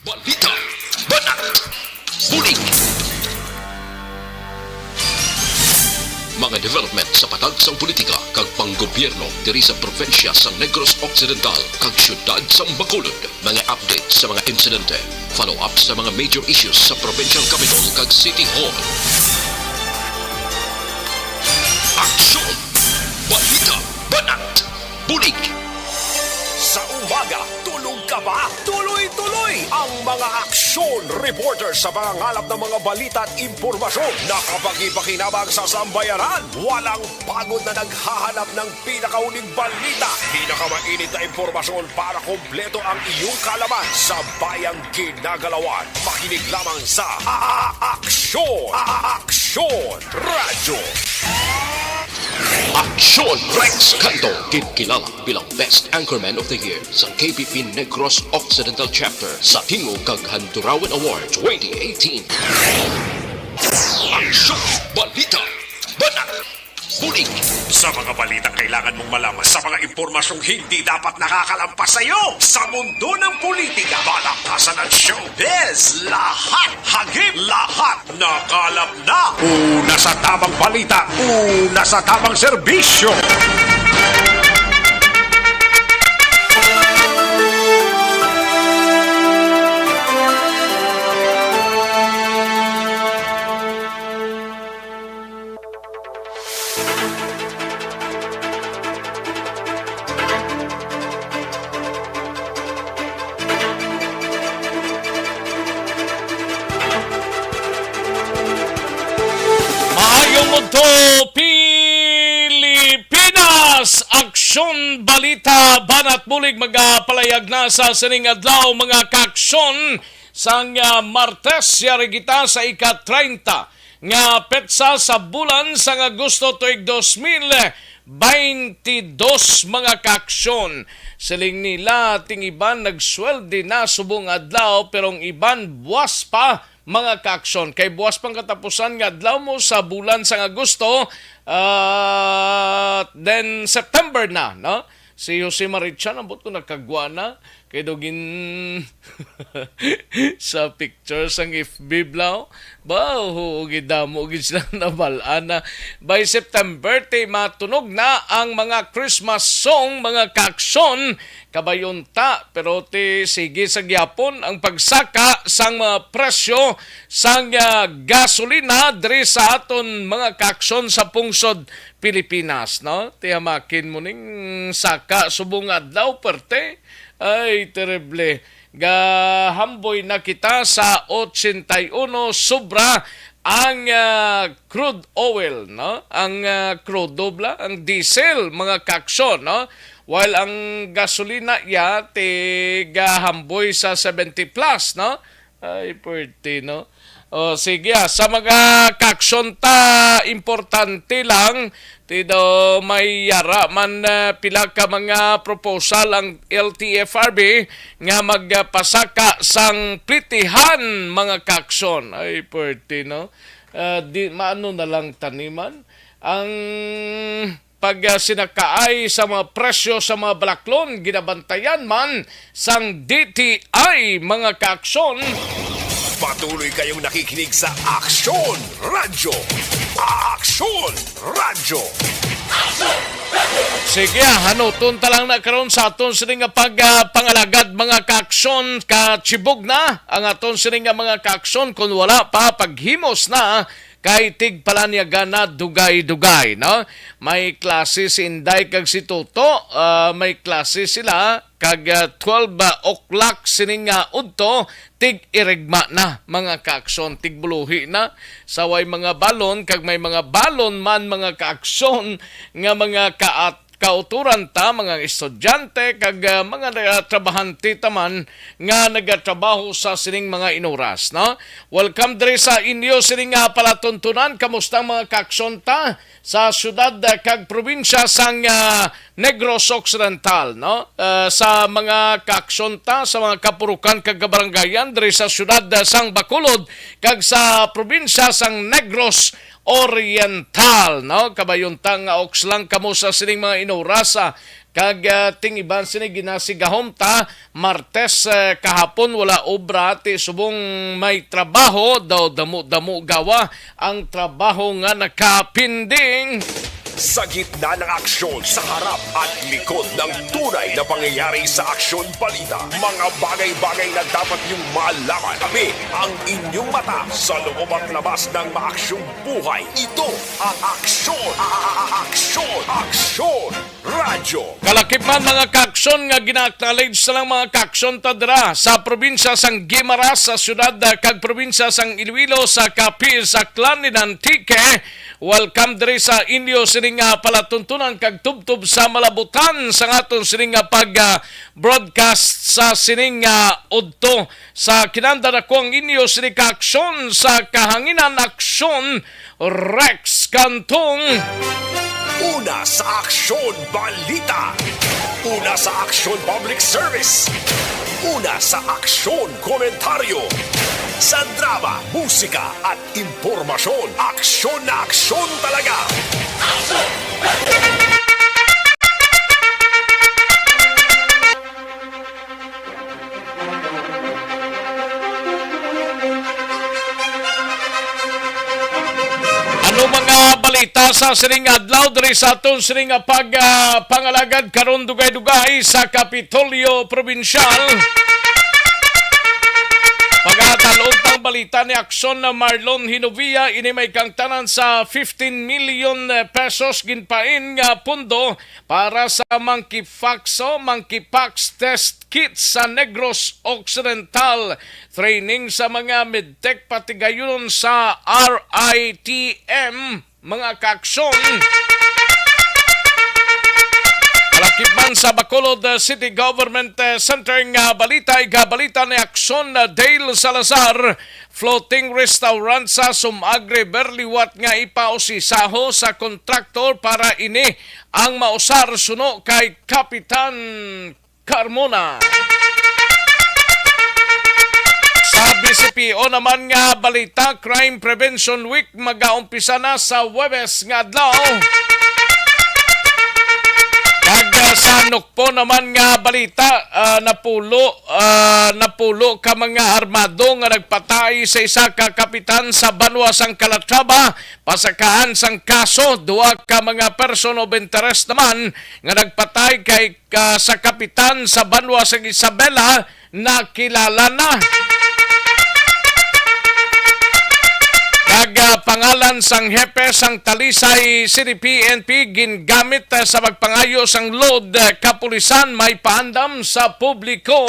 Balita, banat, bulig. Mga development sa patagsang politika kag panggobyerno diri sa probinsya sa Negros Occidental kag syudad sa Bacolod. Mga update sa mga insidente, follow-up sa mga major issues sa provincial capital kag City Hall. Aksyon! Balita, banat, bulig. Sa umaga, tulog ka ba? Tuloy-tuloy ang mga aksyon reporter sa mga ngalap ng mga balita at impormasyon na kapag-ipakinabang sa sambayanan. Walang pagod na naghahanap ng pinakauling balita. Pinakamainit na impormasyon para kompleto ang iyong kalaman sa bayang ginagalawan. Makinig lamang sa Aksyon! Aksyon Radyo! Aksyon Rex Canto, kilala bilang Best Anchorman of the Year sa KPP Negros Occidental Chapter sa Tingog kag Handurawan Award 2018. Aksyon Balita, banat, bulig. Sa mga balitang kailangan mong malaman, sa mga impormasyong hindi dapat nakakalampas sa iyo, sa mundo ng politika, balakasan at showbiz, lahat hagip, lahat nakalap na. Una sa tamang balita, una sa tamang serbisyo. Mundo Pilipinas! Aksyon Balita Banat Bulig magapalayag na sa sining adlaw mga kaaksyon sang Martes yari kita sa ika-30 nga petsa sa bulan sang Agosto tuig 2022 mga kaaksyon. Siling nila ting iban nagsweldi na subong adlaw pero ang iban buwas pa mga kaaksyon. Kay buwas pang katapusan nga adlaw mo sa bulan sa Agosto, then September na, no? Si Jose Marichan, ambot ko nagkagwa na. Kay dogin sa pictures ang FB Blau. Ba, gidamo, gid sila nabalana. By September, matunog na ang mga Christmas song, mga kaaksyon, kabayunta. Pero sige sa gyapon ang pagsaka sang mga presyo sang gasolina diri sa aton mga kaaksyon sa pungsod Pilipinas, no? Tiyamakin mo ning saka subong adlaw perte. Ay, terrible. Gahamboy na kita sa 81 sobra ang crude oil, no? Ang crude dobla, ang diesel, mga kaaksyon, no? While ang gasolina gahamboy sa 70 plus, no? Ay, pwerte, no? O, sige, sa mga kaaksyon ta, importante lang, tido may yara man pila ka mga proposal ang LTFRB nga magpasaka sang plitihan mga kaaksyon. Ay, pwerte, no? Maano na lang taniman? Ang pag sinakaay sa mga presyo sa mga balaklon, ginabantayan man sang DTI mga kaaksyon. Patuloy kayong nakikinig sa Aksyon Radyo. Aksyon Radyo. Sige, hanuton talang na karon sa aton sining nga pangalagad mga kaaksyon katsibog na ang aton sining nga mga kaaksyon kung wala pa paghimos na kay tig palanyaga na dugay-dugay, no? May klase si Inday kag si Toto, may klase sila kag 12 o'clock sining udto tig irigma na mga kaaksyon, tig buluhi na saway mga balon kag may mga balon man mga kaaksyon nga mga kauturan ta, mga estudyante, kag mga trabahante taman nga nagatrabaho sa sining mga inuras, no? Welcome diri sa inyo sining palatuntunan. Kamusta mga kaaksyon ta sa syudad kag probinsya sang Negros Occidental, no? Sa mga kaaksyon ta, sa mga kapurukan kag kabarangayan diri sa syudad sang Bacolod kag sa probinsya sang Negros Oriental, no? Kabayuntang oks lang kamo sa sining mga inurasa kag tingiban sini ginasigahom ta Martes kahapon wala obra ti subong may trabaho daw damo gawa ang trabaho nga nakapinding. Sa gitna ng aksyon, sa harap at likod ng tunay na pangyayari sa Aksyon Balita, mga bagay-bagay na dapat niyong malaman. Kami ang inyong mata sa loob at labas ng maaksyong buhay. Ito ang Aksyon! Aksyon! Aksyon! Radyo! Kalakip man mga kaksyon nga gina-acknowledge sa lang mga kaksyon tadra sa probinsya sang Guimaras sa syudad kag probinsya sang Iloilo sa Capiz sa Clan ni Antique. Welcome diri sa inyo sining palatuntunan kag tubtub sa malabutan sa ngaton sining pag-broadcast sa sining udto sa kinanda na ko ang inyo sining kaaksyon sa kahanginan aksyon Rex Cantong. Una sa Aksyon Balita. Una sa Aksyon Public Service. Una sa Aksyon Komentaryo. Sa drama, musika at impormasyon. Aksyon na aksyon talaga. Ano mga balita sa sining adlaw diri sa aton sining pangalagad karon dugay-dugay sa Kapitolyo Probinsyal. Pagkatalog ng balita ni Aksyon na Marlon Hinovia, ini may kangtanan sa 15 million pesos ginpain nga pundo para sa monkeypox test kit sa Negros Occidental. Training sa mga medtech pati gayon sa RITM, mga kaaksyon. Kalakip sa Bacolod City Government Center nga balita ni Aksyon na Dale Salazar, floating restaurant sa Sumagre Berliwat nga ipausisaho sa kontraktor para ini ang mausar suno kay Kapitan Carmona. Sa BCPO naman nga balita, Crime Prevention Week mag-aumpisa na sa Huwebes nga adlaw. Kag sa Nukpo naman nga balita, napulo ka mga armado nga nagpatay sa isa ka kapitan sa Banwa sang Calatrava. Pasakaan sang kaso, duwa ka mga person of interest naman nga nagpatay kay sa kapitan sa Banwa sang Isabela na kilala na. Kag pangalan sang hepe sang Talisay City PNP gingamit sa magpangayo sang load kapulisan may paandam sa publiko.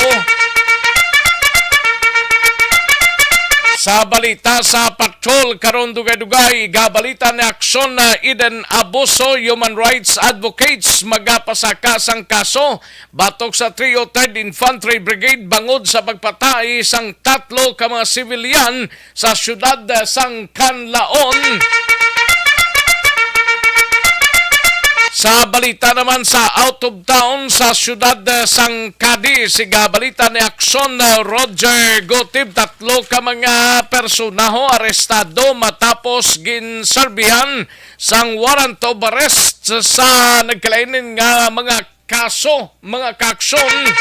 Sa balita sa patrol karon dugay-dugay, gabalita ni Aksyon na Eden Abuso Human Rights Advocates magapasaka sang kaso batok sa 303rd Infantry Brigade bangod sa pagpatay sang 3 ka mga sibilyan sa syudad sang Canlaon. Sa balita naman sa out of town sa syudad sang Cadiz, balita ni Aksyon Roger Gotib, 3 ka mga personaho arestado matapos ginserbihan sang warrant of arrest sa nagkalainin nga mga kaso, mga kaaksyon.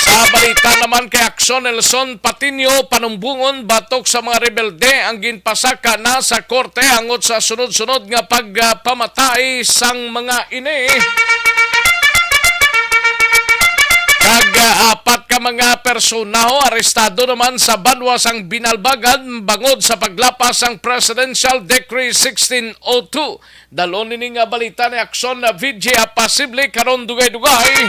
Sa balita naman kay Aksyon Nelson Patinio, panumbungon batok sa mga rebelde ang ginpasaka na sa korte hangot sa sunod-sunod nga pagpamatay sang mga ini. Kag 4 ka mga personaho arestado naman sa Banwa sang Binalbagan bangod sa paglapas sang Presidential Decree 1602. Dalon ni nga balita ni Aksyon na VJ posible karon dugay-dugay.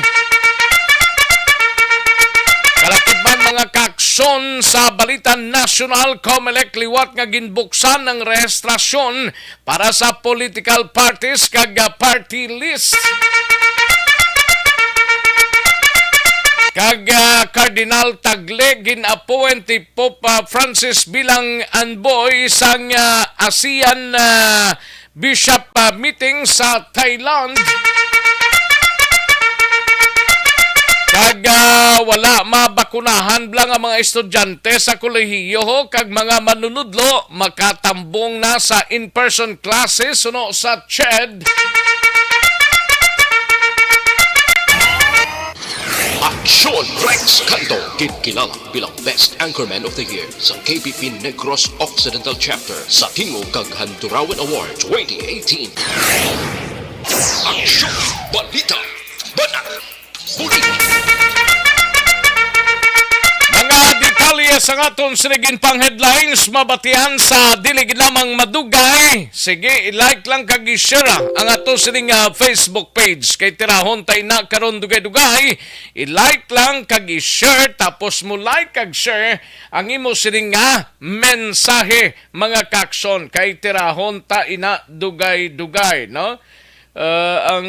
Kalakip mga kaaksyon sa balita national, COMELEC liwat nga ginbuksan ng rehistrasyon para sa political parties kag party list. Kag Cardinal Tagle gin-appoint ni Pope Francis bilang envoy sang ASEAN Bishop meeting sa Thailand. Kag wala mabakunahan lang ang mga estudyante sa kolehiyo kag mga manunudlo makatambong na sa in-person classes suno sa CHED. Rex Canto, kinikilala bilang Best Anchorman of the Year sa KBP Negros Occidental Chapter sa Tingog kag Handurawan Award 2018. Aksyon! Balita! Banat! Bulig! Mga detalye sa aton sinigin pang headlines mabatihan sa dilig lamang madugay. Sige, i-like lang kag i-share ang aton sining Facebook page kay tirahon tay na karon dugay-dugay. I-like lang kag i-share tapos mo like kag share ang imo sining mensahe mga kakson kay tirahon ta ina dugay-dugay, no? Ang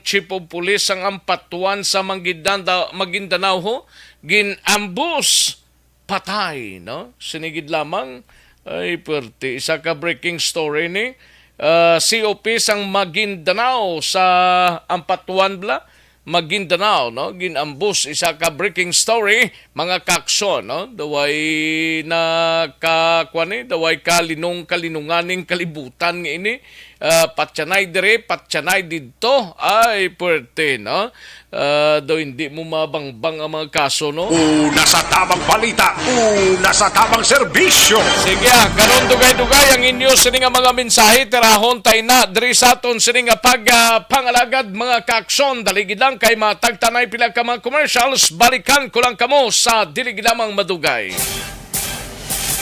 Chief of Police ang ampatuan sa Maguindanao ho ginambus patay, no? Sinigid lamang ay perti isa ka breaking story ni COP sang Maguindanao sa ampatuan bla Maguindanao, no? Ginambus isa ka breaking story mga kakson, no? Daway na daway kalinunganing kalibutan nga ini. Patsanay dire, patsanay dito, ay pwerte, no? Do hindi mo mabangbang ang mga kaso, no? Una sa tamang balita, una sa tamang serbisyo. Sige, karon dugay-dugay ang inyo sining mga mensahe tirahon tay na diri sa aton sining pangalagad mga kakson daligid lang kay matagtanay pila ka mga commercials balikan ko lang kamo sa dilig lamang madugay.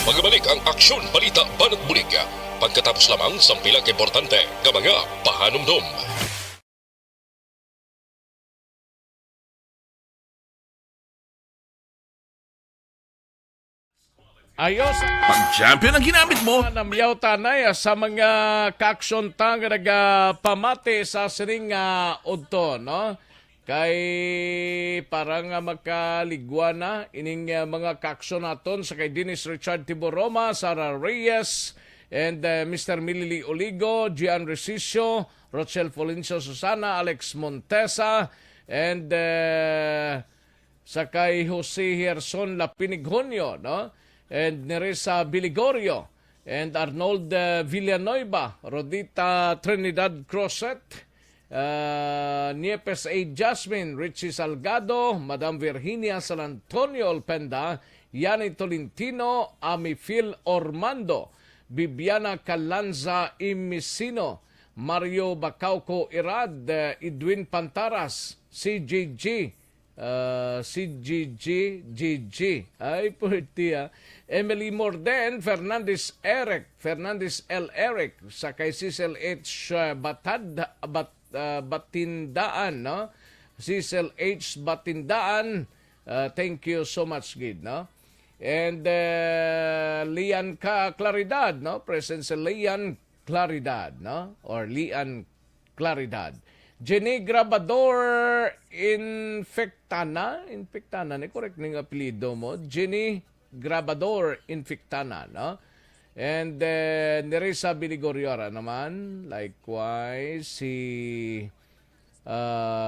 Magbalik ang Aksyon Balita Banat Bulig pagkatapos lamang sa pilang importante nga mga pahanumdum. Ayos. Pang-champion ang ginamit mo. Namyaw tanay sa mga kakson tang pamati sa sining udto, no? Kay parang makaligwa na ining mga kakson naton sa kay Dennis Richard Tiboroma, Sara Reyes, and Mr. Milili Oligo, Gian Resicio, Rochelle Folencio Susana, Alex Montesa, and sa kay Jose Gerson Lapinigonio, no? And Neresa Biligorio, and Arnold Villanueva, Rodita Trinidad Crosset, Niepes A. Jasmine, Richie Salgado, Madam Virginia San Antonio Olpenda, Yani Tolentino, Amifil Ormando, Bibiana Calanza Imisino, Mario Bacauco Irad, Edwin Pantaras, CJG, CGG, ay puti Emily Morden, Fernandez L. Eric, sa kay Cecil H. Batindaan, no? Cecil H. Batindaan, thank you so much, Gid, no? And Lian Claridad, no? Presence Lian Claridad, no? Or Lian Claridad. Jenny Grabador Infectana, ni correct ning apelyido mo. Jenny Grabador Infectana, no? And Neresa Biligoriora naman, likewise si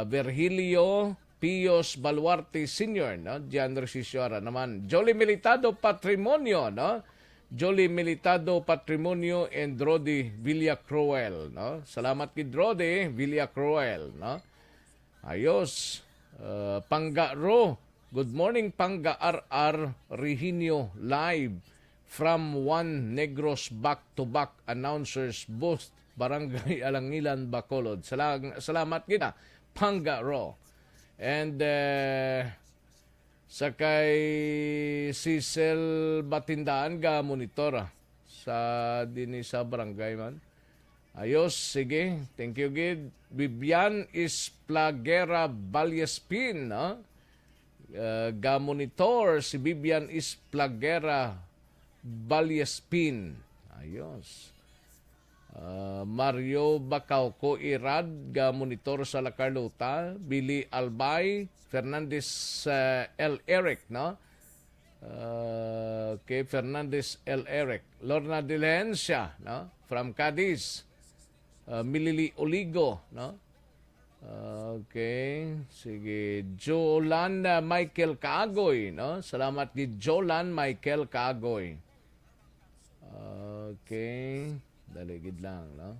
Virgilio Pios Baluarte Sr., no? Gian Resisiora naman. Jolie Militado Patrimonio, no? Jolie Militado Patrimonio and Rodi Villacruel, no? Salamat kid Rodi Villacruel, no? Ayos. Pangga Ro. Good morning Pangga RR Rehinio live from One Negros back-to-back announcers booth Barangay Alangilan Bacolod. Salamat kita Pangga Ro. And sa kay Cecil Batindaan ga monitor sa dini sa barangay man. Ayos, sige. Thank you, Gid. Bibian Isplagera Valyespin, no? Ga monitor si Bibian Isplagera Valyespin. Ayos. Mario Bacauco Irad ga monitor sa La Carlota, Billy Albay, Fernandez L. Eric, no? Okay, Fernandez L. Eric. Lorna Dilencia, no? From Cadiz. Milili Oligo, no? Okay, sige. Jolan Michael Kaagoy, no? Salamat di Jolan Michael Kaagoy. Okay, daligid lang, no?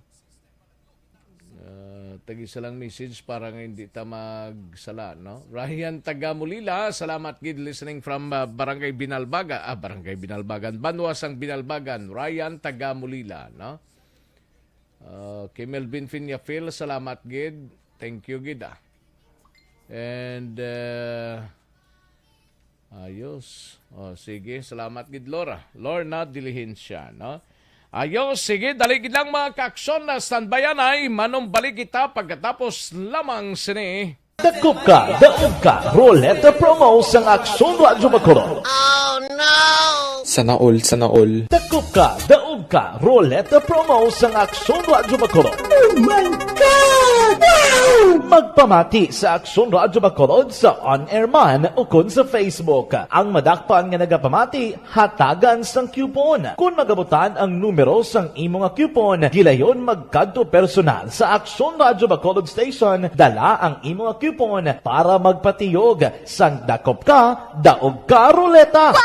Tag-isa lang message para nga hindi ta magsala, no? Ryan Tagamulila, salamat gid listening from Barangay Binalbaga. Barangay Binalbagan. Banwas ang Binalbagan. Ryan Tagamulila, no? Kay Melvin Finyafil, salamat gid. Thank you gid, And ayos. Sige, salamat gid Lorna Dilihencia, no? Ayos, sige, daligid lang mga kaaksyon na standbyan ay manumbalik kita pagkatapos lamang sini. Dakop ka, daog ka, Roleta Promo sang Aksyon Radyo Bacolod. Sana all. Dakop ka, daog ka, Roleta Promo sang Aksyon Radyo Bacolod. Oh my God! Wow! Magpamati sa Aksyon Radyo Bacolod sa on-air man o kun sa Facebook. Ang madakpan nga nagapamati, hatagan sang coupon. Kung magabutan ang numero sang imong coupon, gilayon magkadto personal sa Aksyon Radyo Bacolod Station, dala ang imong coupon para magpatiyog sang dakop ka, daog ka, Roleta.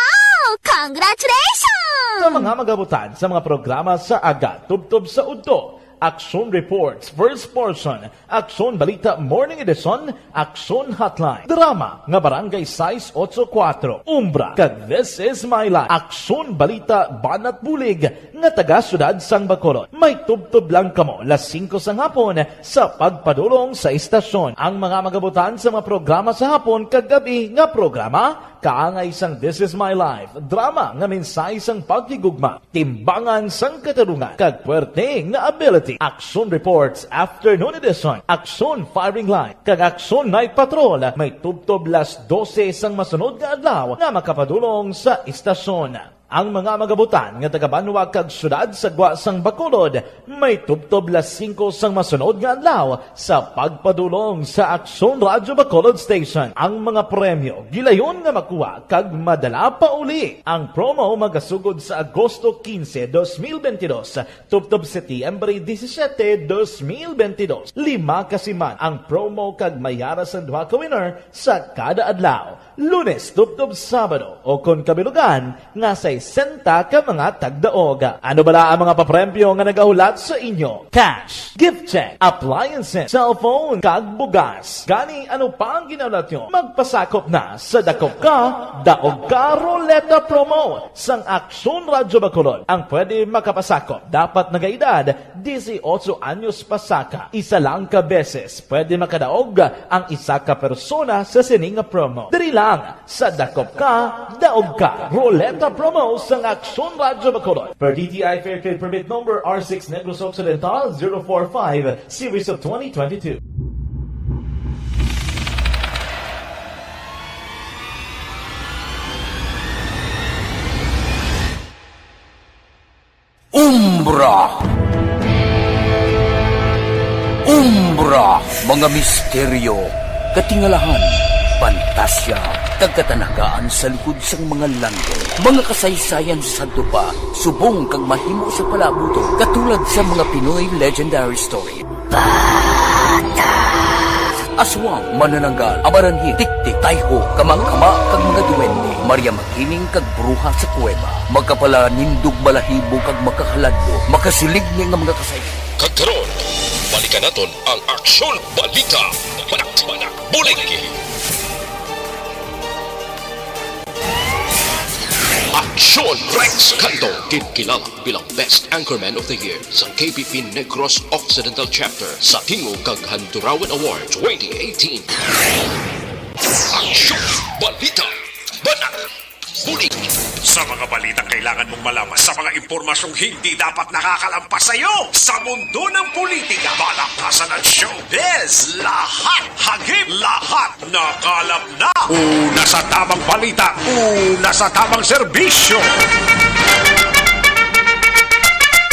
Congratulations! Sa mga magabutan sa mga programa sa Aga, Tubtob sa Udto, Aksyon Reports, First Portion, Aksyon Balita Morning Edition, Aksyon Hotline, Drama nga Barangay 684, Umbra, kag This Is My Life, Aksyon Balita Banat Bulig, nga taga Syudad Sang Bacolod. May tubtob lang kamo las 5 sa hapon sa pagpadulong sa istasyon. Ang mga magabutan sa mga programa sa hapon kag gabi nga programa, kaangay sang This Is My Life, drama nga mensahe sang pagkigugma, timbangan sang katarungan, kag puwerte nga ability, Aksyon Reports Afternoon Edition, Aksyon Firing Line, kag Aksyon Night Patrol, may tubtob las 12 sang masunod nga adlaw nga makapadulong sa istasyon. Ang mga magabutan nga taga-Banwa kag syudad sa Gwa sang Bacolod, may tubtob las 5 sang masunod nga adlaw sa pagpadulong sa Aksyon Radyo Bacolod Station. Ang mga premyo gilayon nga makuha kag madala pa uli. Ang promo magasugod sa Agosto 15, 2022, tubtob Setyembre 17, 2022. 5 kasiman ang promo kag mayara sa duha ka winner sa kada adlaw. Lunes, tubtob Sabado, o kon kabilugan, nga sa 60 ka mga tagdaog. Ano bala ang mga papremyo nga nagahulat sa inyo? Cash, gift check, appliances, cellphone, kag bugas. Gani, ano pa ang ginaulat nyo? Magpasakop na sa Dakop Ka, Daog Ka Roleta Promo sang Aksyon Radyo Bacolod. Ang pwede makapasakop, dapat nagaedad 18 anyos pasaka. Isa lang ka beses pwede makadaog ang isa ka persona sa sining promo. Diri lang sa Dakop Ka, Daog Ka Roleta Promo sang Aksyon Radyo Bacolod. Per DTI Fair Trade Permit Number R6 Negros Occidental 045 Series of 2022. Umbra, mga misteryo, katingalahan, pantasya, kagkatanagaan sa likod sang mga langit, mga kasaysayan sa dupa, subong kag mahimo sa palabuto, katulad sa mga Pinoy legendary story. Aswang, manananggal, amaranhi, tiktik, tayho, kamangkama, kag mga duwende, Maria Makining kag bruha sa kuweba, magkapala nindog balahibo kag makahaladlo, makasilig niya nga mga kasaysayan. Kagkaroon, balikan naton ang Aksyon Balita. Banak, bulig. Aksyon Rex Canto, kilala bilang Best Anchorman of the Year sa KPP Negros Occidental Chapter sa Tingog kag Handurawan Award 2018. Aksyon Balita. Banak, bulig. Sa mga balitang kailangan mong malaman, sa mga impormasyong hindi dapat nakakalampas sa iyo, sa mundo ng politika, balakasan at showbiz, lahat, hagip, lahat, nakalap na. Una sa tamang balita, una sa tamang serbisyo.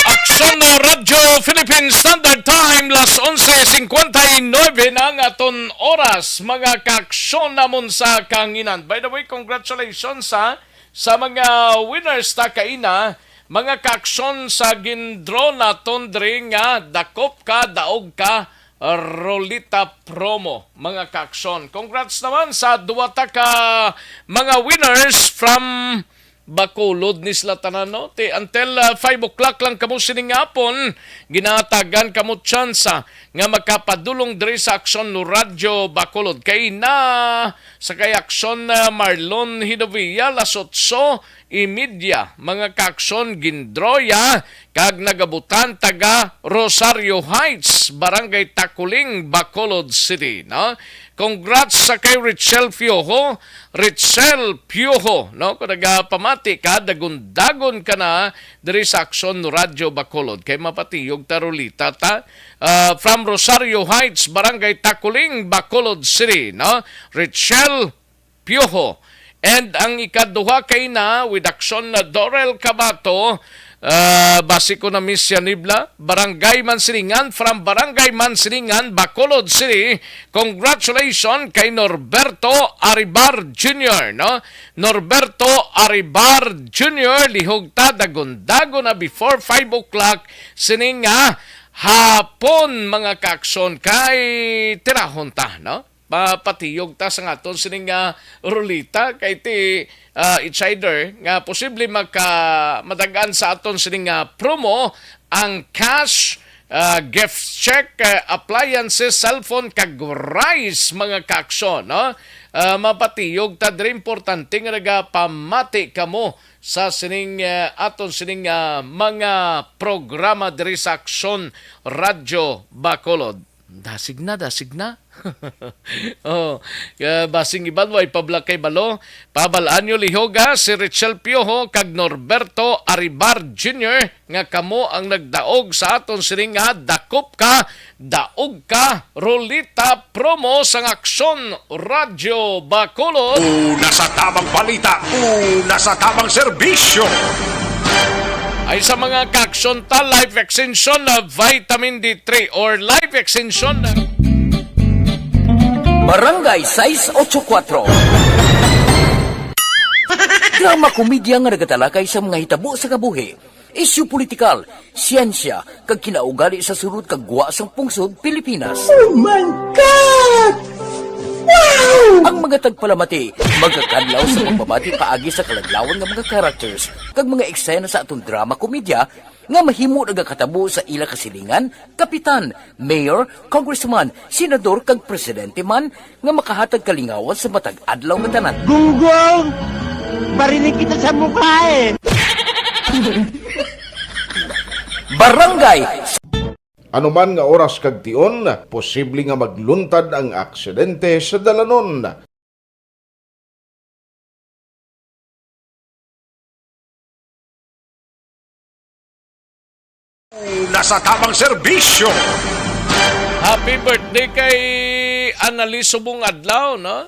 Aksyon na Radyo Philippine Standard Time, las 11:59 na ang aton oras, mga kaaksyon namon sa kanginan. By the way, congratulations sa mga winners ta kaina, mga kaaksyon sa gindro naton diri nga Dakop Ka, Daog Ka Roleta Promo, mga kaaksyon. Congrats naman sa duwa ta ka mga winners from Bacolod ni sila tanan, no? Until 5 o'clock lang kamo sining hapon, ginatagan kamo tsansa nga makapadulong diri sa aksyon no Radyo Bacolod. Kay na sa kay aksyon Marlon Hinovia, las 8:30 mga kaaksyon gindroya kag nagabutan taga Rosario Heights, Barangay Takuling, Bacolod City, no? Congrats sa kay Richel Piojo, no? Kung nagapamati ka, dagon-dagon ka na diri sa aksyon no Radyo Bacolod. Kay mapatiyog tarulita ta from Rosario Heights, Barangay Takuling, Bacolod City, no? Richel Piojo. And ang ikaduha kay na with aksyon na Dorel Cabato, base ko na Miss Yanibla, Barangay Mansilingan, from Barangay Mansilingan, Bacolod City. Congratulations kay Norberto Aribar Jr., no? Norberto Aribar Jr. lihog ta dagon-dago na before 5 o'clock sining hapon mga kaaksyon kay tirahon ta, no? Patiyog ta sa ngaton sining rulita kay ti it's either nga posible madagaan sa aton sining promo ang cash, gift check, appliances, cellphone kag rice mga kaaksyon, no? Mapatiyog ta diri importante nga nagapamati kamo sa sining aton sining mga programa diri sa Aksyon Radyo Bacolod. Dasig na. Basing iban way pablak kay balo. Pabalaan nyo lihoga si Richel Piojo kag Norberto Aribar Jr. nga kamo ang nagdaog sa aton sining dakop ka, daog ka, rolita promo sa Aksyon Radyo Bacolod. Una sa tamang balita, una sa tamang serbisyo. Ay sa mga kaaksyon ta, life extension na vitamin D3 or life extension na Barangay 684. Drama komedya nga nagatalakay sa mga hitabo sa kabuhi, isyu politikal, siyensya, kag kinaugali sa sulod kag guwa sang pungsod Pilipinas. Oh my God! Wow! Ang mga tagpalamati, magkakadlaw sa pagbabati paagi sa kalaglawan ng mga characters kag mga eksena sa atong drama komedya nga mahimo nagakatabo sa ila kasilingan, kapitan, mayor, congressman, senador kag presidente man nga makahatag kalingawan sa matag adlaw nga tanan. Gunggong! Barinig kita sa mukha eh! Barangay Anuman nga oras kag tion, posible nga magluntad ang aksidente sa dalanon. Una sa tamang serbisyo. happy birthday kay Annalise Subong adlaw, no?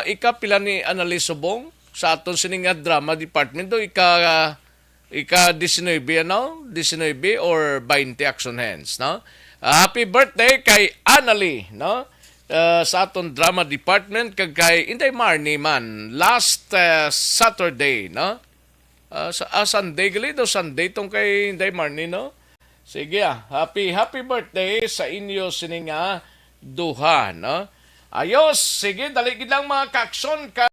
Ika pila ni Annalise Subong sa aton sining drama department do ika 19, ano? 19 or 20 action hands, no? Happy birthday kay Annalie, no? Sa aton drama department kag kay Inday Marnie man last Saturday, no? Sunday gali do Sunday tong kay Inday Marnie, no? Sige happy birthday sa inyo sining duha, no? Ayos, sige dali gid lang mga kaaksyon kay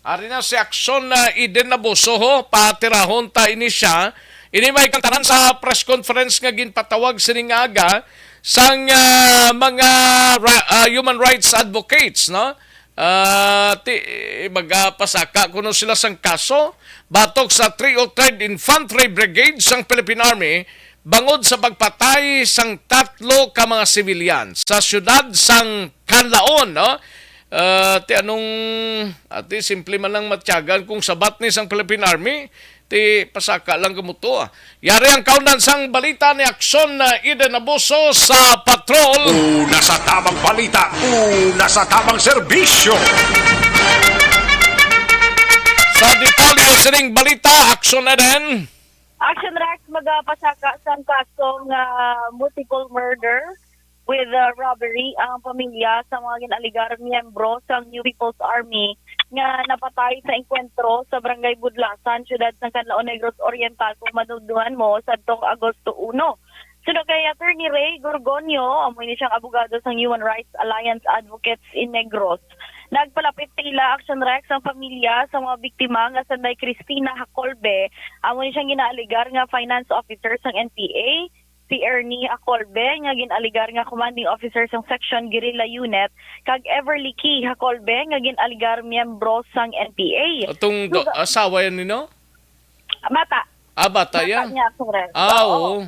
ari na si aksyon na Eden Nabuso ho, patirahon ta ini siya. Ini may kantaran sa press conference nga ginpatawag sining aga sang mga human rights advocates, no? Magpasaka kuno sila sang kaso batok sa 303rd Infantry Brigade sang Philippine Army bangod sa pagpatay sang 3 ka mga civilian sa syudad sang Canlaon, no? Ati simple man lang matyagan kung sabat ni sang Philippine Army, ti pasaka lang kamuto. Yari ang kaunan sang balita ni Aksyon na Eden Nabuso sa patrol. Una sa tamang balita, una sa tamang serbisyo. Sa detalyo sining balita, Aksyon Eden. Action Rex magpasaka sang kasong multiple murder with robbery ang pamilya sa mga ginaligar miyembro sa New People's Army nga napatay sa enkwentro sa Barangay Budlasan, siyudad ng Canlaon Negros Oriental kung manuduhan mo sa Agosto 1. Sunod kay Attorney Ray Gorgonio, amoy ni siyang abogado sa Human Rights Alliance Advocates in Negros. Nagpalapit tila Action Rex ang pamilya sa mga biktima nga sanday Cristina Hacolbe. Amo ni siyang ginaaligar nga finance officer sang NPA, si Ernie Hacolbe nga ginaligar nga commanding officer sang section guerrilla unit, kag Everly Key Hacolbe nga ginaligar miyembro sang NPA. Atong asawa yan nino? Bata. Bata yan? Niya, Action Rex. Oo.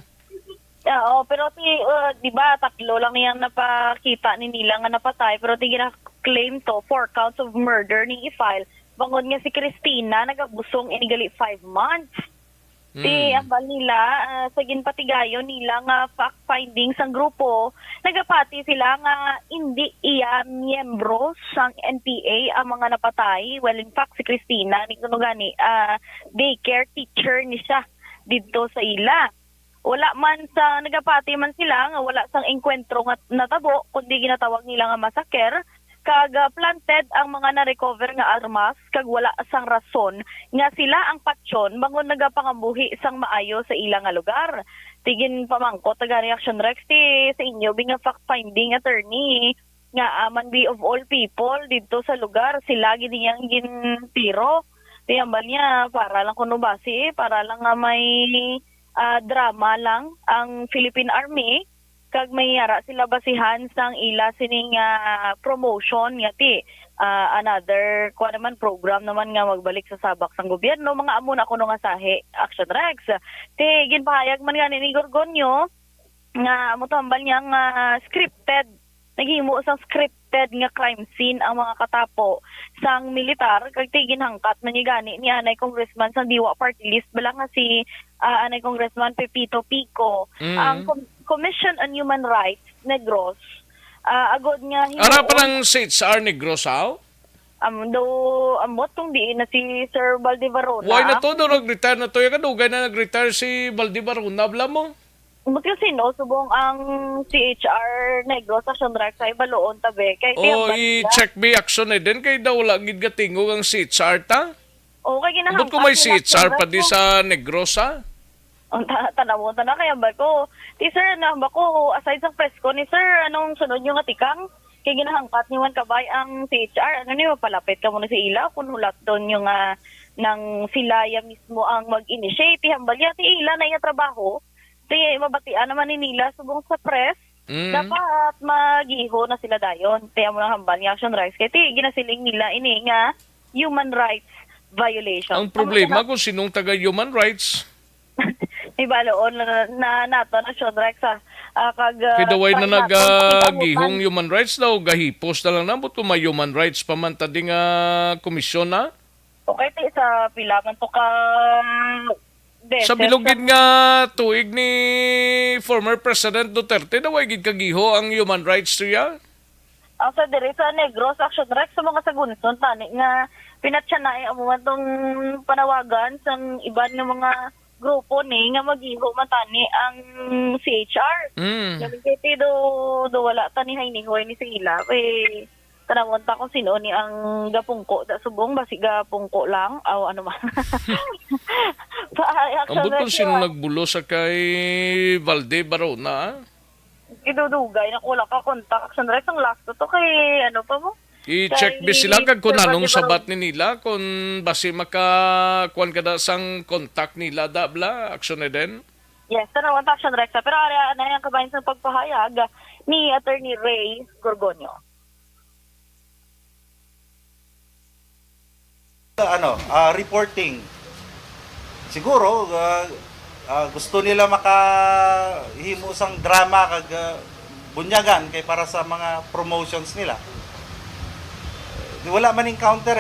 Oo, pero di ba tatlo lang niyang napakita ni nila nga napatay, pero di gina-claim to 4 counts of murder ni i-file. Bangon nga si Cristina nagabusong inigali 5 months. Di ambal nila sa ginpatigayon nila nga fact findings sang grupo, nagapati sila nga hindi iya miyembro sang NPA ang mga napatay. Well, in fact si Cristina ni kuno gani daycare teacher ni siya didto sa ila. Wala man sa nagapati man sila nga wala sang engkwentro nga natabo kundi ginatawag nila nga massacre, kag planted ang mga na-recover nga armas kag wala sang rason nga sila ang patsyon bangon nagapangambuhi sang maayo sa ilang nga lugar. Tigin pamangko taga Reaction Rex sa inyo binga fact finding attorney nga man be of all people dito sa lugar sila gini yang gintiro. Tiyambal niya para lang kuno base para lang nga may drama lang ang Philippine Army kag may yara sila basihan sang ila sining promotion nga ti another kuha naman program naman nga magbalik sa sabak sang gobyerno mga amo na kuno nga sahi Action Rex ti ginpahayag man gani ni Gorgonio nga amo tambal niya nga scripted naghimo sang scripted nga crime scene ang mga katapo sang militar kag tigin hangkat man ni gani ni anay congressman sang Diwa Party List bala nga si anay congressman Pepito Pico ang Commission on Human Rights Negros agod nga Ara pa ng CHR Negros aw? Amot tong di na si Sir Valdivarona. Why na to nag-retire na to? Kadugay na nag-retire si Valdivarona bala mo? Umot kasi no, subong ang CHR Negros Action Rex ay baloon tabi. Kay i-check me action na din kay daw wala gid gatingog ang CHR ta? Okay, ginahangkat. Ba't ko may CHR pa di sa Negros ha? Tanawon na kaya ba ko? Ti sir, na ba ko, aside sa presko ni sir, anong sunod nyo nga tikang? Kaya ginahangkat niyo man kabay ang CHR. Ano niyo, palapit ka muna sa ila kung hulat doon yung nang sila ya mismo ang mag-initiate. Hambal ya, ti ila na iya trabaho. Ti mabatian naman ni nila subong sa press. Dapat magiho na sila dayon. Ti amo nang hambal niya Action Rights. Kaya ti ginasiling nila ini nga human rights violation. Ang problema kung sinong taga human rights. Ibaloon na nato na Action Rex kag kaya daway na nagagihong human rights daw gahipos na lang nabot kung may human rights pamantading komisyon na. Okay, ti sa pila man to ka sa bilogid nga tuig ni former President Duterte daway gid kagiho ang human rights niya. Sa diri sa Negros Action Rex sa mga sagunson tani nga pinatsya na amo man tong panawagan sang iban nga mga grupo ni nga magiho matani ang CHR. Kaya do wala tani hay ni hoy ni sila. Tanawon ta kung sino ni ang gapungko da subong basi gapungko lang aw ano man. Ang butol sino nagbulo sa kay Valdivarona? Idudugay na ko ka kontak sa Rex ang last to kay ano pa mo? I-check bi sila kag kung anong sabat ni nila kung basi makakuan kada sang contact nila dabla action na din. Yes, tanawon ta Action Rex pero ara na yang kabahin sa pagpahayag ni Attorney Ray Gorgonio. Reporting. Siguro gusto nila makahimo sang drama kag bunyagan kay para sa mga promotions nila. Wala man encounter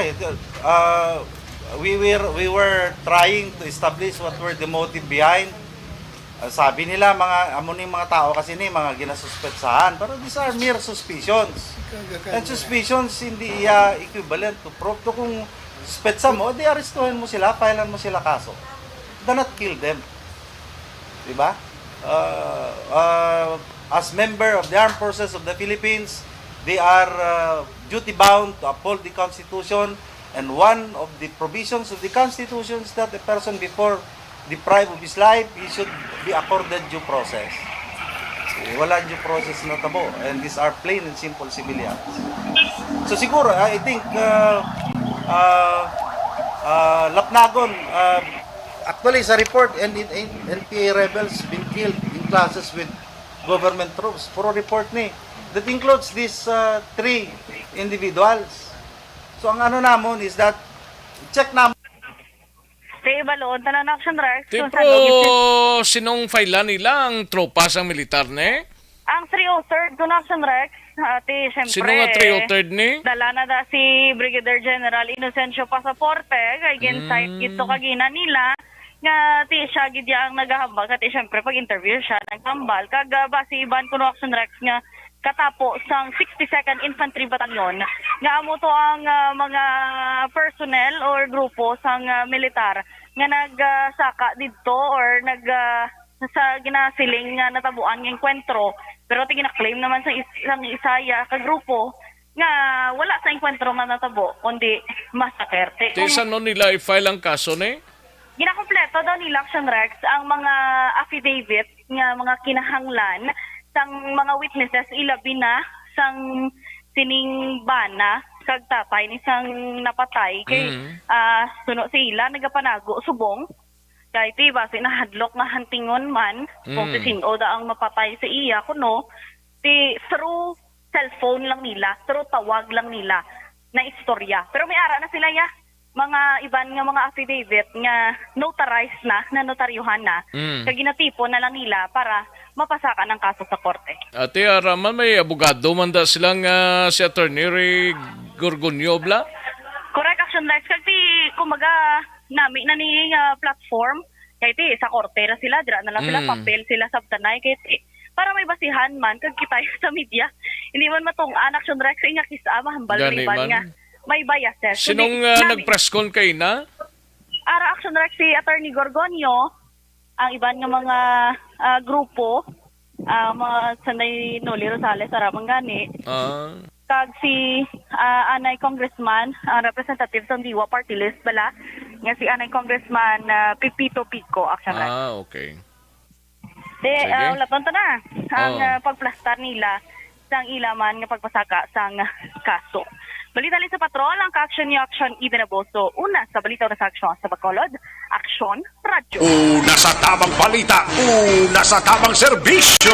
we were trying to establish what were the motive behind. Sabi nila mga amo ning mga tao kasi ni mga ginasuspetsahan pero these are mere suspicions. And suspicions hindi equivalent to proof. To kung suspetsa mo, di arestuhin mo sila, filean mo sila kaso. Do not kill them. Diba? As member of the Armed Forces of the Philippines, they are duty-bound to uphold the Constitution, and one of the provisions of the Constitution is that a person before deprived of his life, he should be accorded due process. Wala due process na tabo. And these are plain and simple civilians. So siguro, I think, Lapnagon, actually sa report, NPA rebels been killed in clashes with government troops. Puro report ni. That includes these 3 individuals. So ang ano namon is that, check namon. Sa ibaloon, tanan action Rex. Di kung pro, saan logistic- sinong failan nila ang tropa sa militar ne? Ang 303rd kung action Rex, ati syempre. Sino nga 303rd ni? Dala na da si Brigadier General Inocencio Pasaporte, kay ginsight ito kagina nila, nga ti siya gidya ang naghahambal, kati syempre pag interview siya, naghambal, kag base iban kuno action Rex nga, katapo sang 62nd Infantry Battalion nga amo to ang mga personnel or grupo sang militar nga nagsaka didto or sa ginasiling nga natabuan ng enkwentro pero ti gina-claim naman sa isang isaya ka grupo nga wala sa enkwentro man natabo kundi masakerte. Di saan no nila i-file ang kaso ne? Ginakompleto daw ni Action Rex ang mga affidavit nga mga kinahanglan sang mga witnesses ilabi na sang sining bana kag tatay ni sang napatay kay suno sila nagapanago subong kay ti base na hadlok nga hantingon man kung sino da ang mapatay sa iya kuno ti through cellphone lang nila through tawag lang nila na istorya pero may ara na sila ya mga iban nga mga affidavit nga notarized na notaryuhan na kag ginatipon na lang nila para mapasakan ang kaso sa korte. Ate Araman, may abogado man da silang si Attorney Ray Gorgoniobla? Correct, Action Rex. Kag ti kumaga nami na ni platform kay ti sa korte na sila dira na lang sila papel sila sabtanay kay ti para may basihan man kag kita sa media. Hindi man matong-an Action Rex inya kisa mahambal riban nga may biases. Sinong nag-press con kay na? Ara Action Rex si Attorney Gorgonio, ang iban nga mga grupo, mga sanay Noli Rosales, aramang gani. Kag si Anay Congressman, representative sa Diwa Party List, bala, nga si Anay Congressman Pipito Pico, Action Rex. Okay. Laton to na, ang pagplastar nila sang ilaman nga pagpasaka sang kaso. Balita sa patrol, ang ka-action ni Action Ibinaboso. Una sa balita na sa aksyon sa Bacolod, Action Radyo. Una sa tamang balita, una sa tamang serbisyo.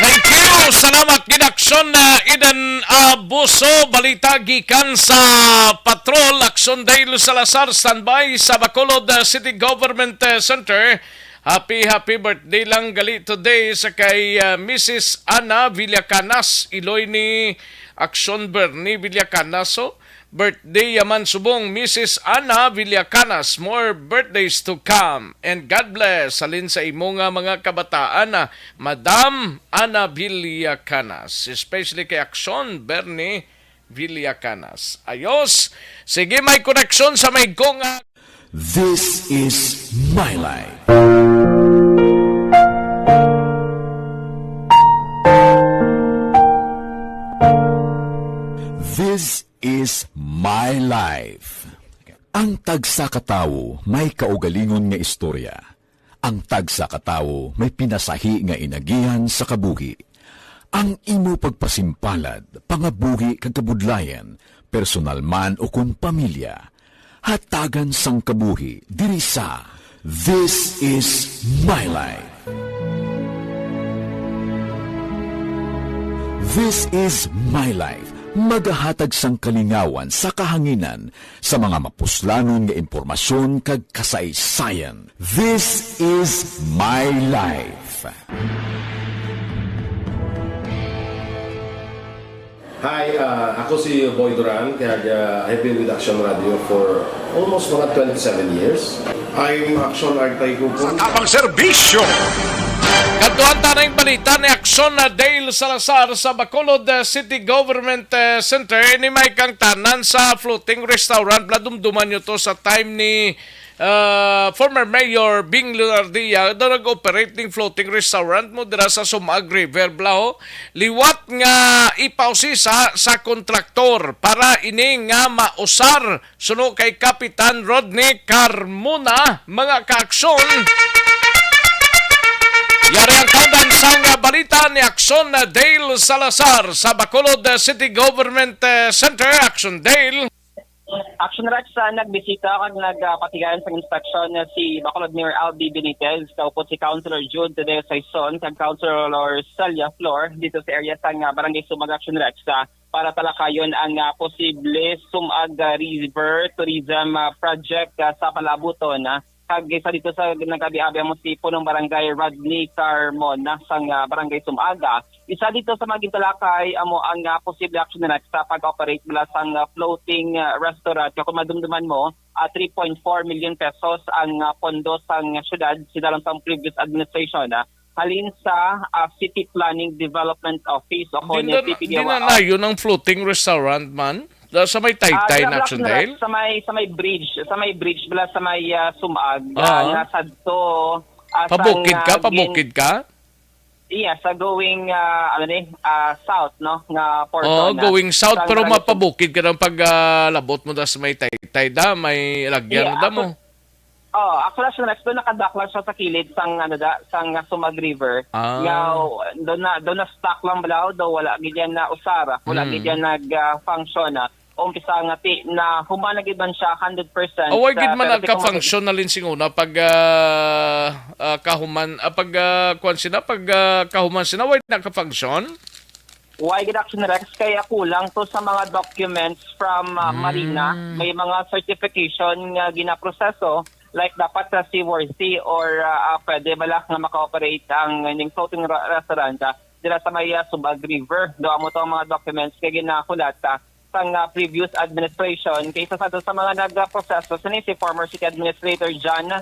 Thank you! Salamat ginaksyon na Eden Abuso. Balita gikan sa patrol. Aksyon Dale Salazar, standby sa Bacolod City Government Center. Happy birthday lang gali today sa kay Mrs. Ana Villacanas, Iloy ni Action Bernie Villacanaso. Birthday yaman subong Mrs. Ana Villacanas. More birthdays to come. And God bless. Salin sa imo nga mga kabataan na Madam Ana Villacanas. Especially kay Action Bernie Villacanas. Ayos. Sige, may koneksyon sa may konga. This is my life. This is my life. Ang tagsakatawo may kaugalingon nga istorya. Ang tagsakatawo may pinasahi nga inagihan sa kabuhi. Ang imo pagpasimpalad, pangabuhi kag kabudlayan, personal man o kun pamilya, hatagan sang kabuhi diri sa This is my life. This is my life. Magahatag sang kalingawan sa kahanginan sa mga mapuslanon nga impormasyon kag kasaysayan. This is my life. Hi, ako si Boy Duran, kaya I've been with Action Radio for almost mga 27 years. I'm Action Artay Kupon. Sa tamang serbisyo! Kantuan tanang balita ni Action na Dale Salazar sa Bacolod City Government Center ni may kang tanan sa floating restaurant. Bladumduman nyo to sa time ni former Mayor Bing Lunardia daw nag-operate ng floating restaurant mo dira sa Sumag River, Blaho. Liwat nga ipausi sa kontraktor para ini nga mausar suno kay Kapitan Rodney Carmona. Mga kaaksyon, Yari ang kaudan sang balita ni Action Dale Salazar sa Bacolod City Government Center. Action Dale. Action Rex, nagbisita kag nagpatigayan sa inspection si Bacolod Mayor Albi Benitez, kaupot si Councilor Jude Tadeo Saison, kag Councilor Celia Flor dito sa area sa Barangay Sumag. Action Rex, para talakayon ang posible Sumag River Tourism Project sa Palabuton. Kag isa dito sa nagabi-abi mo si punong barangay Rodney Carmona sang barangay Sumaga. Isa dito sa maging talakay amo ang posible action na sa pag-operate mula sang floating restaurant. Kung madumduman mo, 3.4 million pesos ang pondo sang syudad sidalang sa previous administration. Halin sa City Planning Development Office o Di na yun ang floating restaurant man? Sa may Taytay na Action Dale? Sa may bridge bala sa may Sumag. Nasa to pabukid ka? Iya, sa going south, no, nga Oh, portion. going south pero mapabukid ka ng paglabot mo sa may Taytay da, may lagyan da mo. Actually, doon nakadaklar siya sa kilid sang Sumag River. Nga doon na stock lang balaw, daw wala gidyan na usara, wala gidyan nag-function na. Umpisa nga na humanagid man siya 100%. Away gid man nagka-function na linsinguna pag kahuman kahuman sina way nagka-function. Why gid Action Rex kaya kulang to sa mga documents from Marina, may mga certification nga ginaproseso like dapat sa seaworthy or pwede bala nga maka-operate ang ning floating restaurant dila sa may Subag River. Do amo to mga documents kay ginakulat sang previous administration kaysa sa mga nagproseso si former city administrator John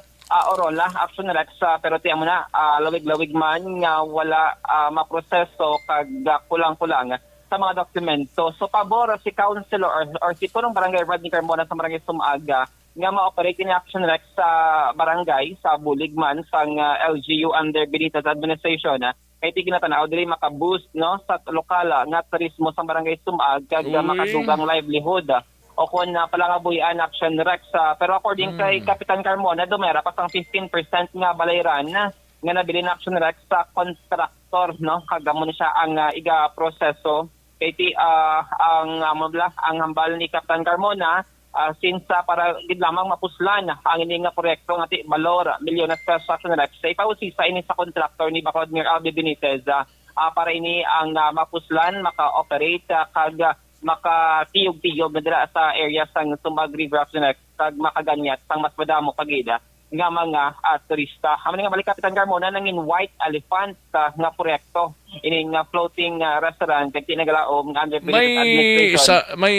Orola. Action Rex, pero tiyan mo na lawig-lawig man nga wala maproseso kag kulang-kulang sa mga dokumento. So pabor si councilor or si punong barangay Rodney Carmona sa barangay Sumaga nga ma-operate ni Action Rex sa barangay sa Buligman sang LGU under Benitez administration. Kay tigina-tanaw dili maka-boost no sa lokal nga turismo sa barangay Sumag kag makadugang livelihood o kung palangabuyan Action Rex. Pero according kay Kapitan Carmona, dumera pa sang 15% nga balayran nga nabili na Action Rex sa contractor no kag mo siya ang iga proseso kay ang hambal ni Kapitan Carmona since para gid lamang mapuslan ang ini nga proyekto nga balor milyones pesos Action Rex sa ipausisa ini sa contractor ni Bacolod Mayor Albi Benitez para ini ang mapuslan maka-operate kag makatiyog-tiyog na dira sa area sang Sumag River Action Rex kag makaganyat sang mas madamo pagida nga mga turista. Haman nga balik Kapitan Carmona nangin White Elephant nga proyekto ini nga floating restaurant kag tinagalaom nga under administration. May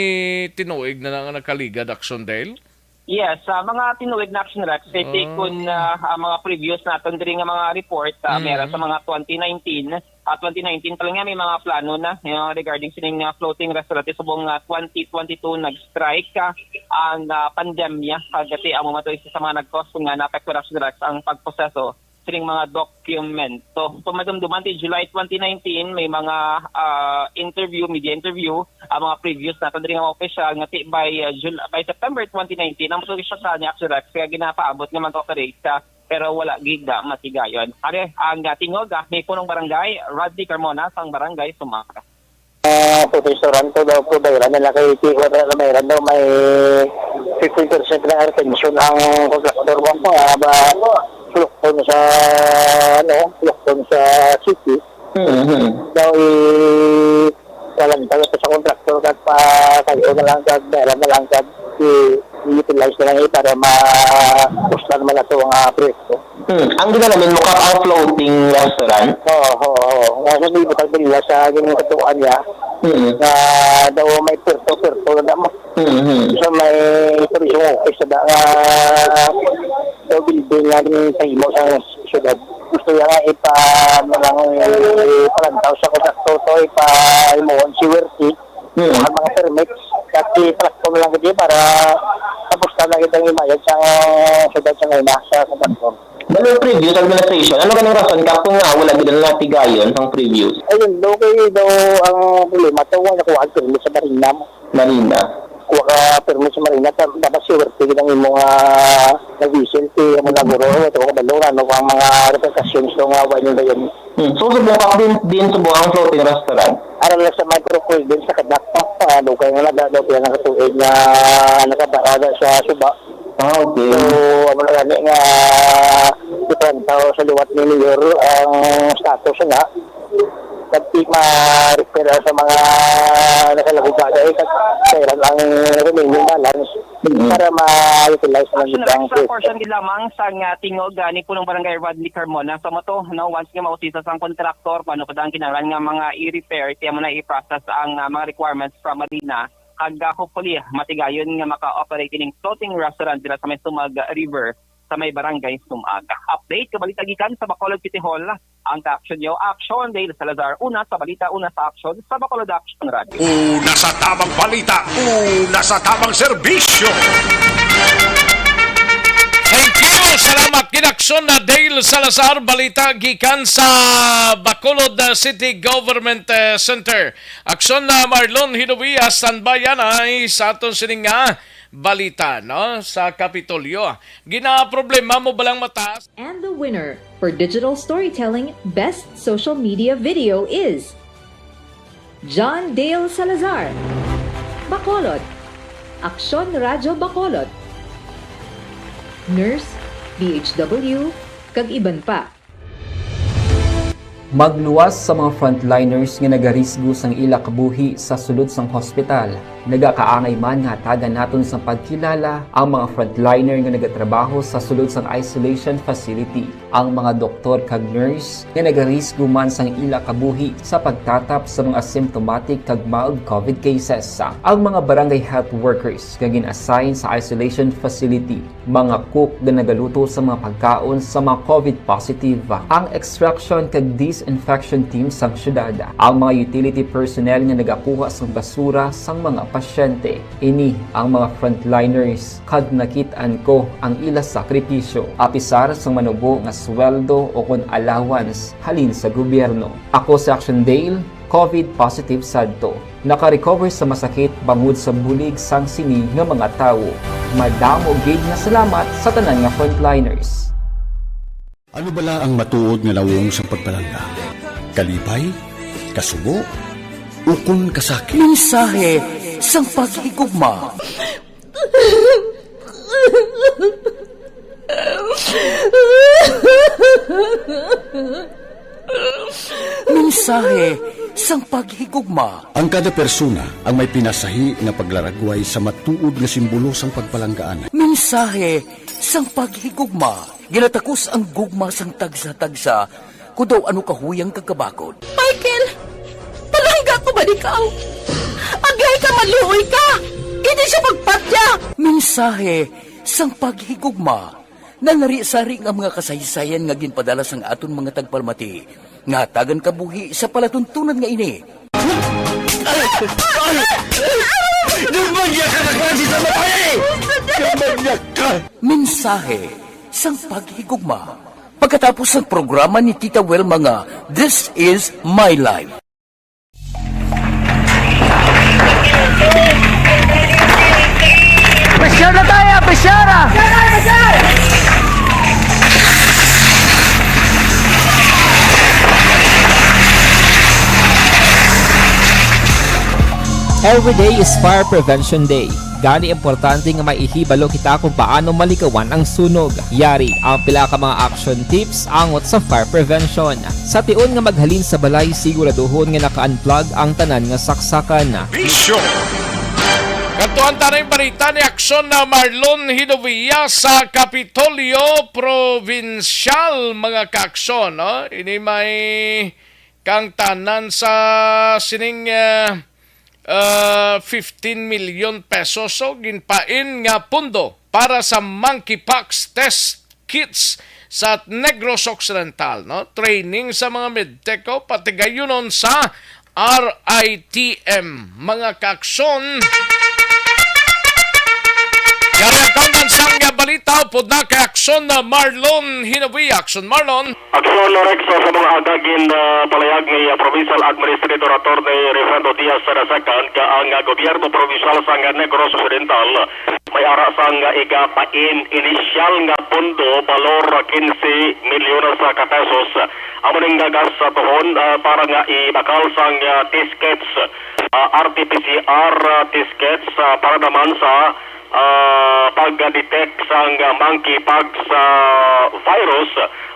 tinuig na nakaligad Action Dale? Yes, mga tinuig na Action Rex kun mga previous naton diri nga mga report meron sa mga 2019 pa lang nga may mga plano na regarding sining floating restaurant subong 2022 nag-strike ang pandemya kagati ang mamatoy sa mga nag-cause nga na-affect Action Rex ang pagproseso sining mga dokumento. So madumduman ti July 2019 may mga media interview ang mga previous naton diri nga official nga by September 2019 ang matuloy siya sa Action Rex kaya ginapaabot nga mag-operate pero wala gigda matigayon. Are ang tingog may punong barangay Rodney Carmona sang barangay Sumaga. Restaurant daw po bayran na kay Tiwar na bayran daw may 50% na retention ang contractor mo ba lokon sa lokon sa city. Daw walang tayo sa contractor kat pa kayo na lang kat bayran na lang kat i-utilize na lang para ma-pusta naman ito ang proyekto. Ang ginalamin mo ang floating restaurant? Oo. Nasa libutang nila sa ganyan katuan niya na daw may perto na mo. So may tourism office na daw building nga rin sa imo sa syudad. Gusto niya nga palantaw sa kontakto to ipa-imuon si Werty ang mga permits kasi platform lang kasi para tapos na lang itong imayad sa syudad sa ngayon sa platform. Ano previous administration? Ano ba ng rason ka kung wala din na tigayon ng previous? Ayun, okay daw ang problema ito kung nakuha ko sa Marina. kuha ka permit sa Marina, dapat siwerte ng imong na-visual, mo naguro, ito ko balura, no, ang mga repercussions ng wine ba yun. So, subukan din subukan ang floating restaurant. Aral lang sa microcoil din sa kadakpak, kaya nga nagdadaw kaya nakatuig na nakabarada sa suba. Okay. So, ano na gani nga, different sa liwat ni Mayor ang status nga. Kasi ma-refer sa mga nakalagugada kaya ang remaining balance para ma-utilize ng itang sa portion lamang sa tingog ni punong barangay Rodney Carmona sa moto no once nga mausisa sang kontraktor paano pa ang kinahanglan nga mga i-repair tiya mo na i-process ang mga requirements from Marina kag hopefully matigayon nga maka-operate ning floating restaurant dira sa may Sumag River sa may barangay Sumag. Update kabalita gikan sa Bacolod City Hall. Ang ka-action nyo, Action Dale Salazar. Una sa balita, una sa action sa Bacolod Action Radio. Una sa tamang balita, una sa tamang serbisyo. Thank you. Salamat kinaksyon na Dale Salazar. Balita gikan sa Bacolod City Government Center. Aksyon na Marlon Hinovia Sanbayan ay sa aton sininga balita no sa Kapitolyo. Gina-problema mo balang mataas? And the winner for digital storytelling best social media video is John Dale Salazar. Bacolod. Aksyon Radyo Bacolod. Nurse, DHW, kag iban pa. Magluwas sa mga frontliners nga nagarisgo sang ila kabuhi sa sulod sang hospital. Nagakaangay man nga tagan naton sa pagkilala ang mga frontliner nga nagatrabaho sa sulod sang isolation facility. Ang mga doktor kag nurse nga nagarisgo man sang ila kabuhi sa pagtatap sa mga asymptomatic kag mild COVID cases. Ang mga barangay health workers nga gin-assign sa isolation facility, mga cook nga nagaluto sa mga pagkaon sa mga COVID positive. Ang extraction kag disinfection team sang syudad, ang mga utility personnel nga nagakuha sang basura sang mga pasyente. Ini ang mga frontliners kag nakit-an ko ang ila sakripisyo apisar sang manubo nga sweldo o kun allowance halin sa gobyerno. Ako sa Action Dale, COVID positive sadto. Naka-recover sa masakit bangod sa bulig sang sini nga mga tawo. Madamo gid nga salamat sa tanan nga frontliners. Ano bala ang matuod nga lawong sa pagpalangga? Kalipay? Kasubo? Ukon kasakit? Mensahe sang paghigugma. Mensahe sang paghigugma. Ang kada persona ang may pinasahi na paglaragway sa matuod nga simbolo sang pagpalanggaan. Mensahe sang paghigugma. Ginatakos ang gugma sang tagsa-tagsa kudaw ano kahuyang kagkabakod. Michael! Palangga ko ba ikaw? Agay ka maluoy ka! Hindi siya magpatya! Mensahe sang paghigugma. Nanari-sari ang mga kasaysayan nga ginpadala sang aton mga tagpalmati. Nga tagan kabuhi sa palatuntunan nga ini. Lumagyak ka na klase sa matay! Lumagyak ka! Mensahe sang paghigugma. Pagkatapos ng programa ni Tita Welma nga, This is My Life. Presyar na tayo! Presyar! Every day is Fire Prevention Day. Gani importante nga maihibalo kita kung paano malikawan ang sunog. Yari ang pila ka mga action tips angot sa fire prevention. Sa tion nga maghalin sa balay, siguraduhon nga naka-unplug ang tanan nga saksakan. Bisyo! Kantuan tayo yung balita ni Aksyon na Marlon Hinovia sa Kapitolyo Provincial, mga kaaksyon. No? Ini may kang tanan sa sining 15 million pesos so ginpain nga pundo para sa monkeypox test kits sa Negros Occidental, no? Training sa mga medteko pati gayunon sa RITM, mga kaaksyon. Yari ang kaunan sang balita pod na kay Aksyon na Marlon Hinawi. Aksyon Marlon. Aksyon Rex sa mga agagin palayag ni Provincial Administrator Atty. Refrando Diaz Sarasakan ka ang gobyerno provincial sa Negros Occidental may ara sang igapain initial nga pondo balor 15 milyon sa pesos. Amuning gagas sa tuhon para nga ibakal sang tickets RT-PCR tickets para naman sa pag-detect sang monkeypox virus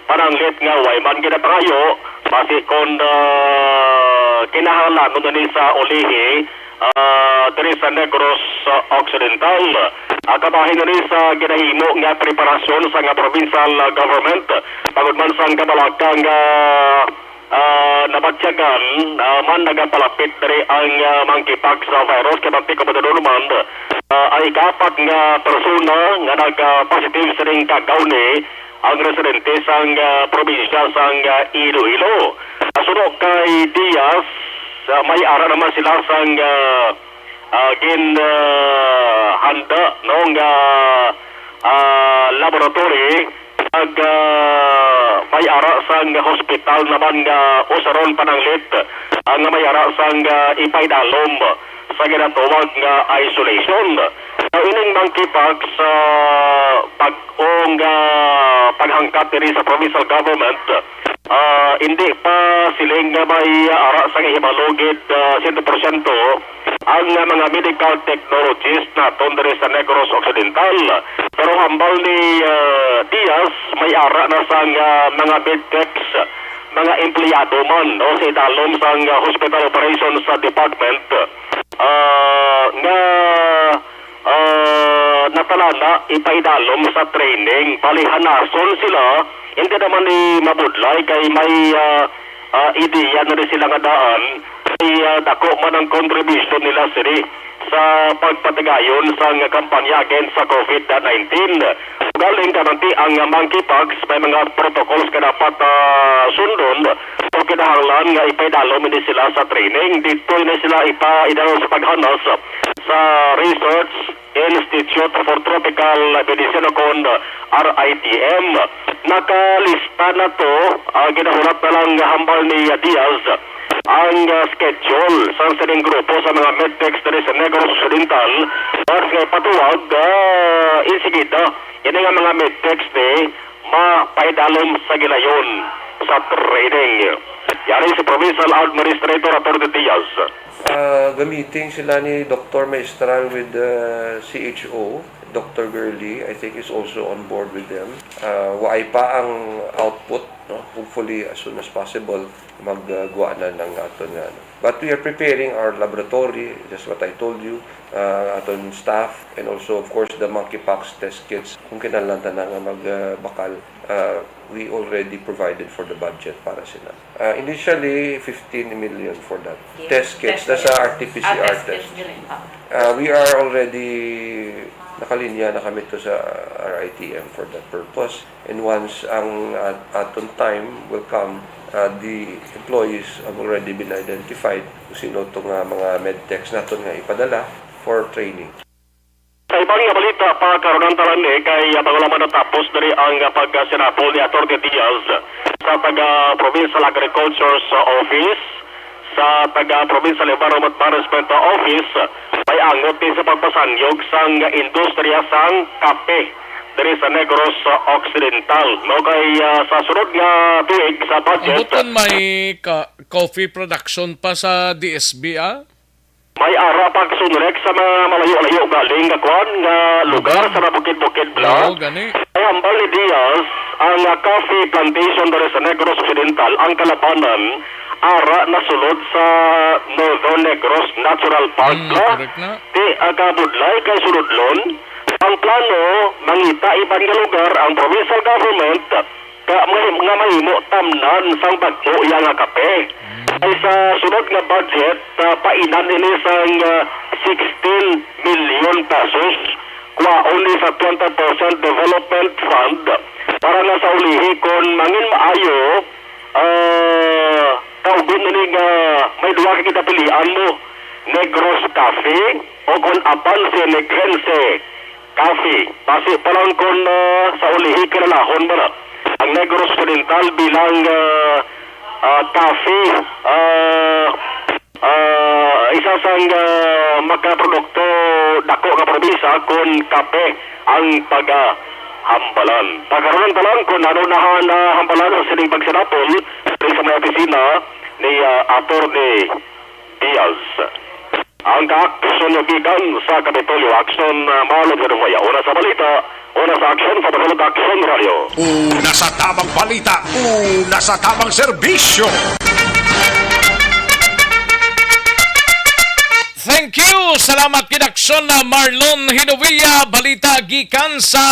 pananglit nga way man ginapangayo basi kon kinahanglan nun ni sa ulihi diri sa Negros Occidental. Kabahin ni sa ginahimo nga preparasyon sa nga provincial government pagod man sang kabalakang nabatyagan man nagapalapit diri ang monkeypox virus kay manti ko madulman ay kapat nga persona nga nag-positive sa ring kagauni ang residente sang probinsya sang Iloilo. Sunod kay Diaz, may ara naman sila sang handa no nga laboratory ag may ara sang hospital naman nga usaron pananglit ang may ara sang ipaydalom sa ginatawag nga isolation. Ining monkeypox pag-ong paghangkat diri sa provincial government hindi pa siling may ara sang ihibalogid 100% ang mga medical technologies na diri sa Negros Occidental. Pero hambal ni Diaz may ara na sang mga medtechs mga empleyado man no sa idalom sang hospital operations sa department nga natalana ipaidalom sa training palihanason sila hindi naman ni mabudlay kay may ideya na rin sila nga daan ay dako man ang contribution nila siri sa pagpatigayon sa kampanya against sa COVID-19. Galing kananti ang monkeypox may mga protocols ka dapat sundon o kinahanglan nga ipaidalom ni sila sa training. Dito na sila ipaidalom sa paghanas sa Research Institute for Tropical Medicine kon RITM. Nakalista na to, ginahulat na lang hambal ni Diaz ang schedule sa sining grupo sa mga medtechs diri sa Negros Occidental para sa patuwag insigida yan nga mga medtechs mapaidalom sa gilayon sa training. Yari si Provincial Administrator Atty. Diaz. Gamitin sila ni Dr. Maestral with CHO. Dr. Gurley, I think, is also on board with them. Waay pa ang output, no? Hopefully, as soon as possible, maggawa na ng aton nga. But we are preparing our laboratory, just what I told you, aton staff, and also, of course, the monkeypox test kits. Kung kinalanta na nga magbakal, we already provided for the budget para sila. Initially, 15 million for that. Test kits, that's our RT-PCR test. We are already nakalinya na kami to sa RITM for that purpose. And once ang aton time will come, the employees have already been identified kung sino itong mga medtechs natin nga ipadala for training. Sa ibang balita pa karon talan kay paglaman natapos dari ang pagsinapol ni Atty. Diaz sa taga-Provincial Agriculture Office, sa taga-Provincial Environment Management Office, may angot din sa pagpasanyog sang industriya sang kape diri sa Negros Occidental. No kay sa sunod nga tuig sa budget. Buton may coffee production pa sa DSB May ara pagsunrek sa mga malayo-layo galing nga kwan nga lugar sa bukid-bukid bla. Ay hambal ni Diaz ang coffee plantation diri sa Negros Occidental ang kalabanan ara nasulod sa Northern Negros Natural Park Di agabudlay kay suludlon. Ang plano mangita ibang nga lugar ang provincial government nga mahimo tamnan sang bagyo iya nga kape. Ay sa sunod nga budget painan ini sang 16 million pesos kwaon ni sa 20% development fund para na sa ulihi kon mangin maayo kaugon nini nga may duwa ka kita pilihan mo Negros Cafe o kon apan si Negrense Coffee. Pasi pa lang kung sa ulihi kinalahon ba na. Ang Negros Occidental bilang coffee, isa sang magkaprodukto dako ka probinsya kung kape ang pag-hambalan. Pagkaroon pa lang kung ano na hambalan ang siling pagsinapol sa mga opisina ni Atty. Diaz. Ang ka-aksyon yung gikan sa Kapitolyo, aksyon malod ka nung una sa balita, una sa aksyon sa Bacolod Aksyon Radio. Una sa tamang balita, una sa tamang serbisyo. Thank you! Salamat kinaksyon na Marlon Hinovilla, balita gikan sa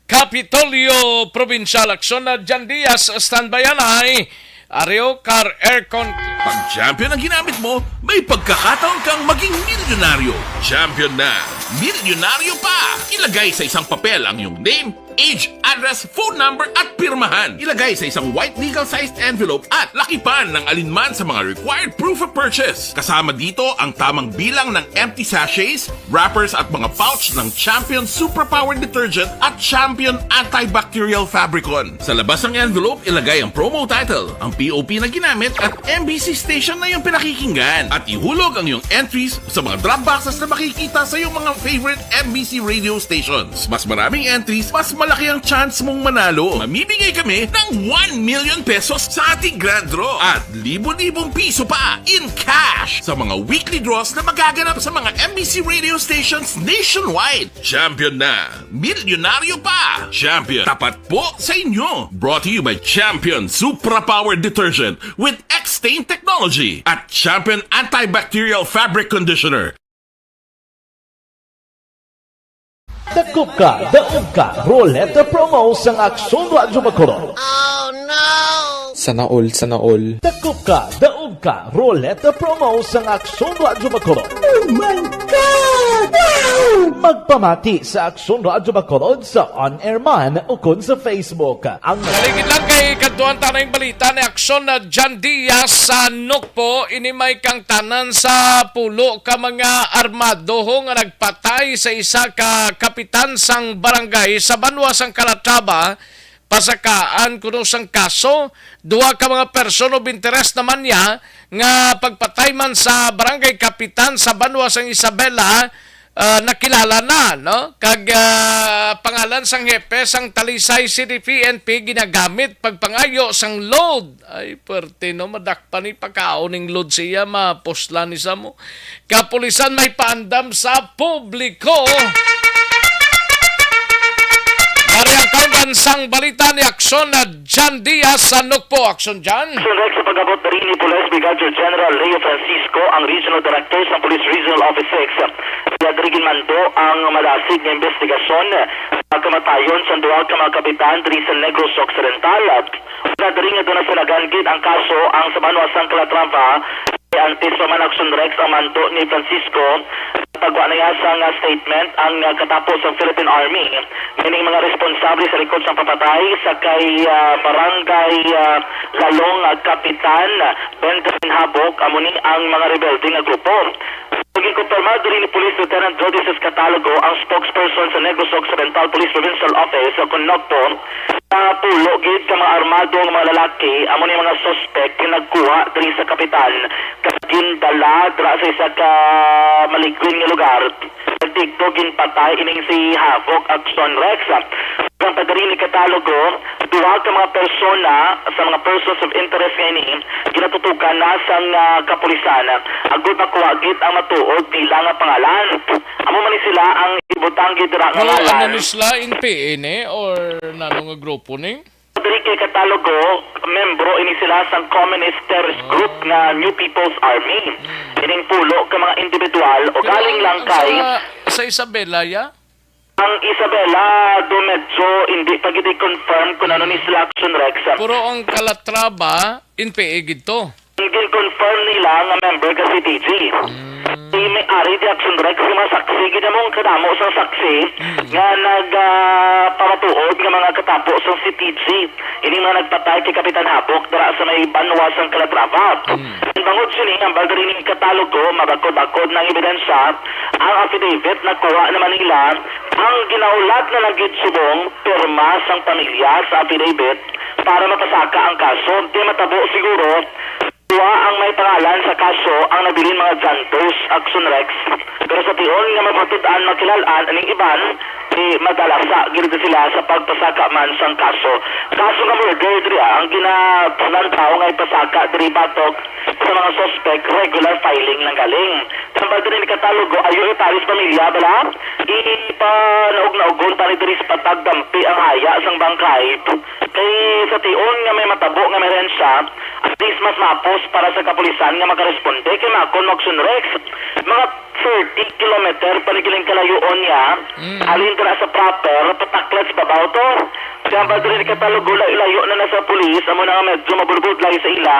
Kapitolyo Provincial. Aksyon na Jan Diaz, standbyan ay Areo Car Aircon. Pag champion ang ginamit mo, may pagkakataon kang maging milyonaryo. Champion na, milyonaryo pa! Ilagay sa isang papel ang iyong name, age, address, phone number at pirmahan. Ilagay sa isang white legal-sized envelope at lakipan ng alinman sa mga required proof of purchase. Kasama dito ang tamang bilang ng empty sachets, wrappers at mga pouch ng Champion Superpower Detergent at Champion Antibacterial Fabricon. Sa labas ng envelope, ilagay ang promo title, ang POP na ginamit at MBC station na yung pinakikinggan. At ihulog ang iyong entries sa mga drop boxes na makikita sa iyong mga favorite MBC radio stations. Mas maraming entries, mas malaki ang chance mong manalo. Mamibigay kami ng 1 million pesos sa ating grand draw at libo-libong piso pa in cash sa mga weekly draws na magaganap sa mga MBC radio stations nationwide. Champion na, milyonaryo pa. Champion, tapat po sa inyo. Brought to you by Champion Superpower Detergent with X-Stain Technology at Champion Antibacterial Fabric Conditioner. Dakop ka, daog ka, Roleta Promo sang Aksyon Radyo Bacolod. Sana all, sana all. Dakop ka, daog ka, Roleta Promo sang Aksyon Radyo Bacolod. Oh my God! Wow! Magpamati sa Aksyon Radyo Bacolod sa on-air man o kun sa Facebook. Ang Kaligid lang kay kaduan tanang balita ni aksyon na Jan Diaz sa Nukpo, inimay kang tanan sa pulo ka mga armado nga nagpatay sa isa ka kapitan sang barangay sa Banwa sang Calatrava. Pasakaan kuno sang kaso, duwa ka mga person of interest naman niya nga pagpatay man sa barangay kapitan sa Banwa sang Isabela. Nakilala na, no? Kag pangalan sang hepe sang Talisay City PNP ginagamit pagpangayo sang load. Ay, perte no, madakpan ni pagkaoning load siya, mapuslan ni sa mo. Kapulisan may paandam sa publiko. Mariang kaugan sang balita ni aksyon na Jan Diaz sa Nukpo. Aksyon Jan? Aksyon Rex sa pagabot na rin ni Police Brigadier General Leo Francisco, ang Regional Director sa Police Regional Office 6. Nadarigin man do ang malasig na investigasyon sa kamatayon sa duwag ka mga kapitan diri sa Negros Occidental. Nadaring doon na sinaganggit ang kaso ang sa Banwa San Calatrava. Antes pa man Aksyon Rex ang manto ni Francisco. Pagwa na sa statement ang katapos ng Philippine Army. Meaning mga responsable sa likod sa papatay sa kay barangay Lalong Kapitan Benjamin Habok amuni ang mga rebelde nga grupo. Naging kumpirmado rin ni Police Lieutenant Jody Catalogo ang spokesperson sa Negros Occidental Police Provincial Office sa Conocto na pulo gid ka mga armado ng mga lalaki amuni mga suspect nagkuha diri sa kapitan kagindala dra sa isa ka maligwin nga lugar. Nagtigto ginpatay ining si Havok Aksyon Rex. Ang pagdaring ni Catalogo, duwa ka mga persona sa mga persons of interest ngayon ginatutukan na sa kapulisan. Agud makuha gid ang matuod bilang nga pangalan. Amo man sila ang ibutang gid ra nga ngalan. Ano ni sila in PN or nano nga grupo ni? Diri kay Catalogo, membro ini sila sa Communist Terrorist Group na New People's Army. Ining pulo ka mga individual o galing lang kay sa Isabela ya? Ang Isabela do medyo hindi pa gid confirm kung ano ni sila Aksyon Rex. Puro ang Calatrava in PE gid to. Confirm nila nga member ka si TG. May ari di Aksyon Rex, masaksi gid mong kadamo sa saksi nga nagpamatuod nga mga katapo sa CTG. Ini mga nagpatay kay Kapitan Habok dara sa may Banwa sang Calatrava. Bangod sini ang bagarining katalogo mabakod-bakod ng ebidensya ang affidavit nakuha naman nila ang ginaulat na nagit subong pirma sang pamilya sa affidavit para mapasaka ang kaso. Di matabo siguro tuwa ang may pangalan sa kaso ang nabilin mga Jantos Action Rex. Pero sa tiyon nga mapatutaan makilalaan aning iban madalasa gid sila sa pagpasaka man sang kaso. Kaso nga murder diri ang ginapunan tao nga ipasaka diri batok sa mga suspect regular filing lang galing. Tambal diri ni katalogo ayo iparis pamilya bala ipanaog-naogon pa diri sa patagdampi ang haya sang bangkay. Kay sa tiyon nga may matabo nga merensya at least mas mapos para sa kapulisan nga makaresponde kay Macon Action Rex. Mga 30 kilometer panigiling kalayoon niya alin dira sa proper pataklat sa babaw to. Kaya ba diri katalogo layo na nasa pulis amo na nga medyo mabulbud lagi sa ila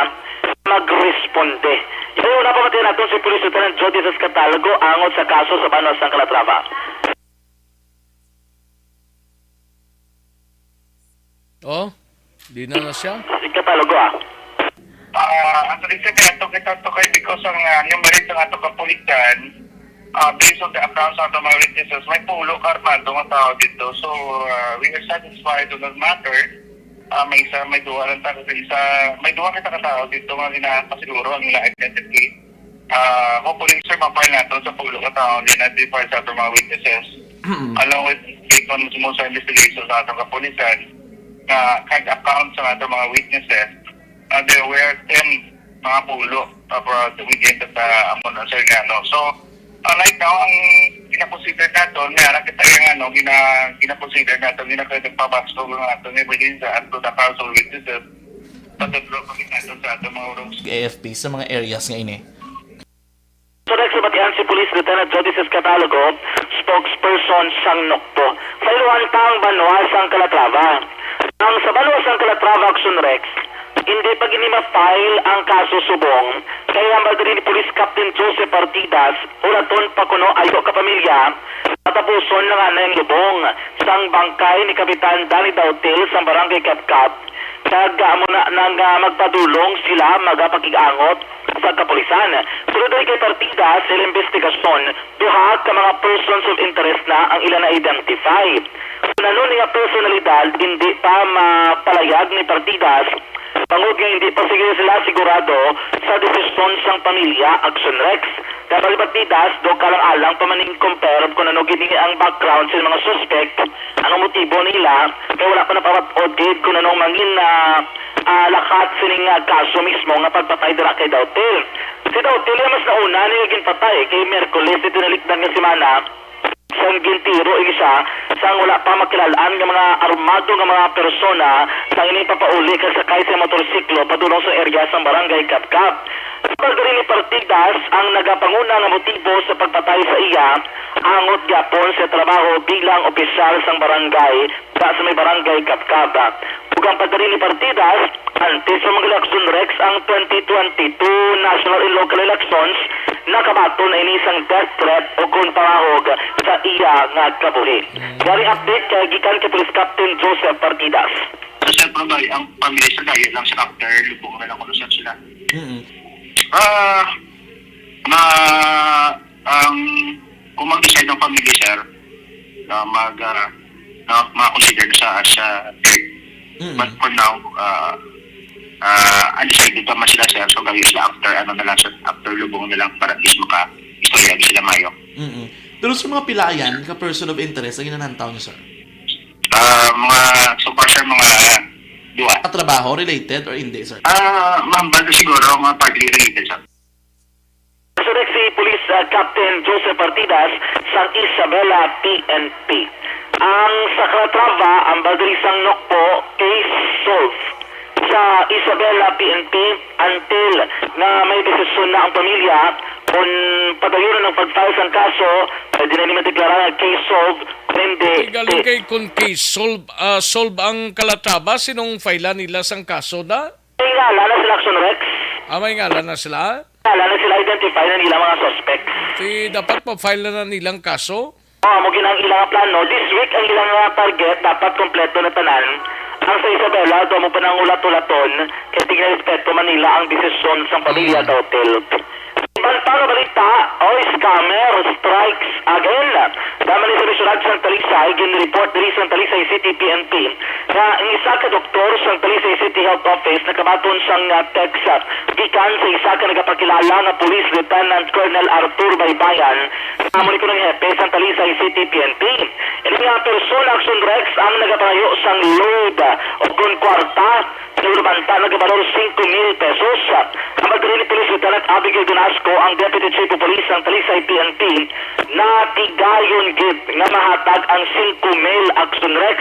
magresponde. Iyo na pamatay natin si Police Lieutenant Jody sa katalogo angot sa kaso sa Banwa sang Calatrava. Oh, di na siya. Si katalogo ang reason kaya kita to kay because ang numerate ng ato kapulitan based on the accounts of the mga witnesses may pulo karmado nga tao dito so we are satisfied on that matter may duwa lang tayo may duwa kita ka tao dito nga ginapasiguro ang ila identity hopefully sir mapahal nato sa pulo ka tao identify sa ato mga witnesses along with based on sa investigation sa ato kapulitan kag accounts sa ato mga witnesses there were 10 mga pulo para within the amon sir ngano. So right now ang ginakonsider nato nga kita yung ginakonsider nato ginapagpabasto ng ato ng evidence ato the council witnesses patutlo pa nato sa ato mga rooms AFP sa mga areas nga ini. So next batian si Police Lieutenant Jody Catalogo, spokesperson sang NOCPO. Sa iluan tang Banwa sang Calatrava. Ang sa Banwa sang Calatrava Action Rex hindi pa ginima-file ang kaso subong kaya ang ni Police Captain Joseph Partidas uraton pa kuno ayo ka pamilya matapuson na nga na yung lubong sang bangkay ni Kapitan Danny Dautil sa barangay Kapkap amo na nang magpadulong sila magapakig-angot sa kapulisan. Sunod ay kay Partidas sa investigasyon duha ka mga persons of interest na ang ilan na identify. Nano nga personalidad hindi pa mapalayag ni Partidas pangod nga hindi pa sila sigurado sa desisyon sang pamilya Action Rex. Kaya Partidas do kalang-alang pamaning compare kung ano gini ang background sa mga suspect, anong motibo nila, kaya wala pa napapatod kung anong mangin lakat sining kaso mismo nga pagpatay dira kay Dautil. Si Dautil mas nauna niya ginpatay kay Merkules dito nalikdan nga simana sang gintiro isa sang wala pa makilalaan ng mga armado ng mga persona sang ini papauli kasakay sa motorsiklo padulong sa area sa barangay Kapkap. Pagdiri ni Partidas ang nagapanguna nga motibo sa pagpatay sa iya angot gyapon sa trabaho bilang opisyal sang barangay sa may barangay Kapkap. Ug ang pagdiri ni Partidas antes sa mga election Rex ang 2022 national and local elections nakabato na inisang death threat o kung pangahog sa iya nga kabuhi. Dari update kay gikan kay Police Captain Joseph Partidas. So siyempre ang pamilya sa dahil lang sa after lubong na lang kung sila. Kung mag-decide ng pamilya sir na ma-consider sa as but for now undecided pa man sila sir so gawin sila after after lubong na lang para at least maka-istorya sila mayo. Pero sa mga pilayan ka person of interest ang ginanantaw niyo sir? Mga so far sir mga duwa. Trabaho related or hindi sir? Mambal siguro mga partly related sir. So si Police Captain Joseph Partidas sa Isabela PNP. Ang sa Calatrava ang balderisang NOCPO case solved. Sa Isabela PNP until na may desisyon na ang pamilya kung padayon ng pag-file sa kaso pwede na naman deklarang case solved hindi. Galing kay kung case solve ang Calatrava sinong file nila sang kaso na? May ngala na sila Action Rex. May ngala na sila? Ngala na sila identify na nila mga suspect. Dapat pa-file na nilang kaso? Mo ginang ilang plano. This week ang ilang target dapat kompleto na tanan. Ang sa Isabela, mo pa ng ulat-ulaton, kaya tingnan respeto Manila ang desisyon sa pamilya sa hotel. Bantang balita, scammer strikes again. Daman sa Rizal sa Talisay, gin-report diri sa Talisay City PNP na ang isa ka doktor sa Talisay City Health Office nakabaton siyang text gikan sa isa ka nagapakilala nga Police Lieutenant Colonel Arthur Baybayan sa muli ko ng hepe sa Talisay City PNP. Ini nga person action Rex ang nagapayo sang load o kung kwarta Nagabanta nagabalor 5,000 pesos. Ang magdali ni Police Lieutenant Abigail Donasco, ang Deputy Chief of Police ng Talisay PNP, na tigayon gid nga mahatag ang 5,000 action Rex.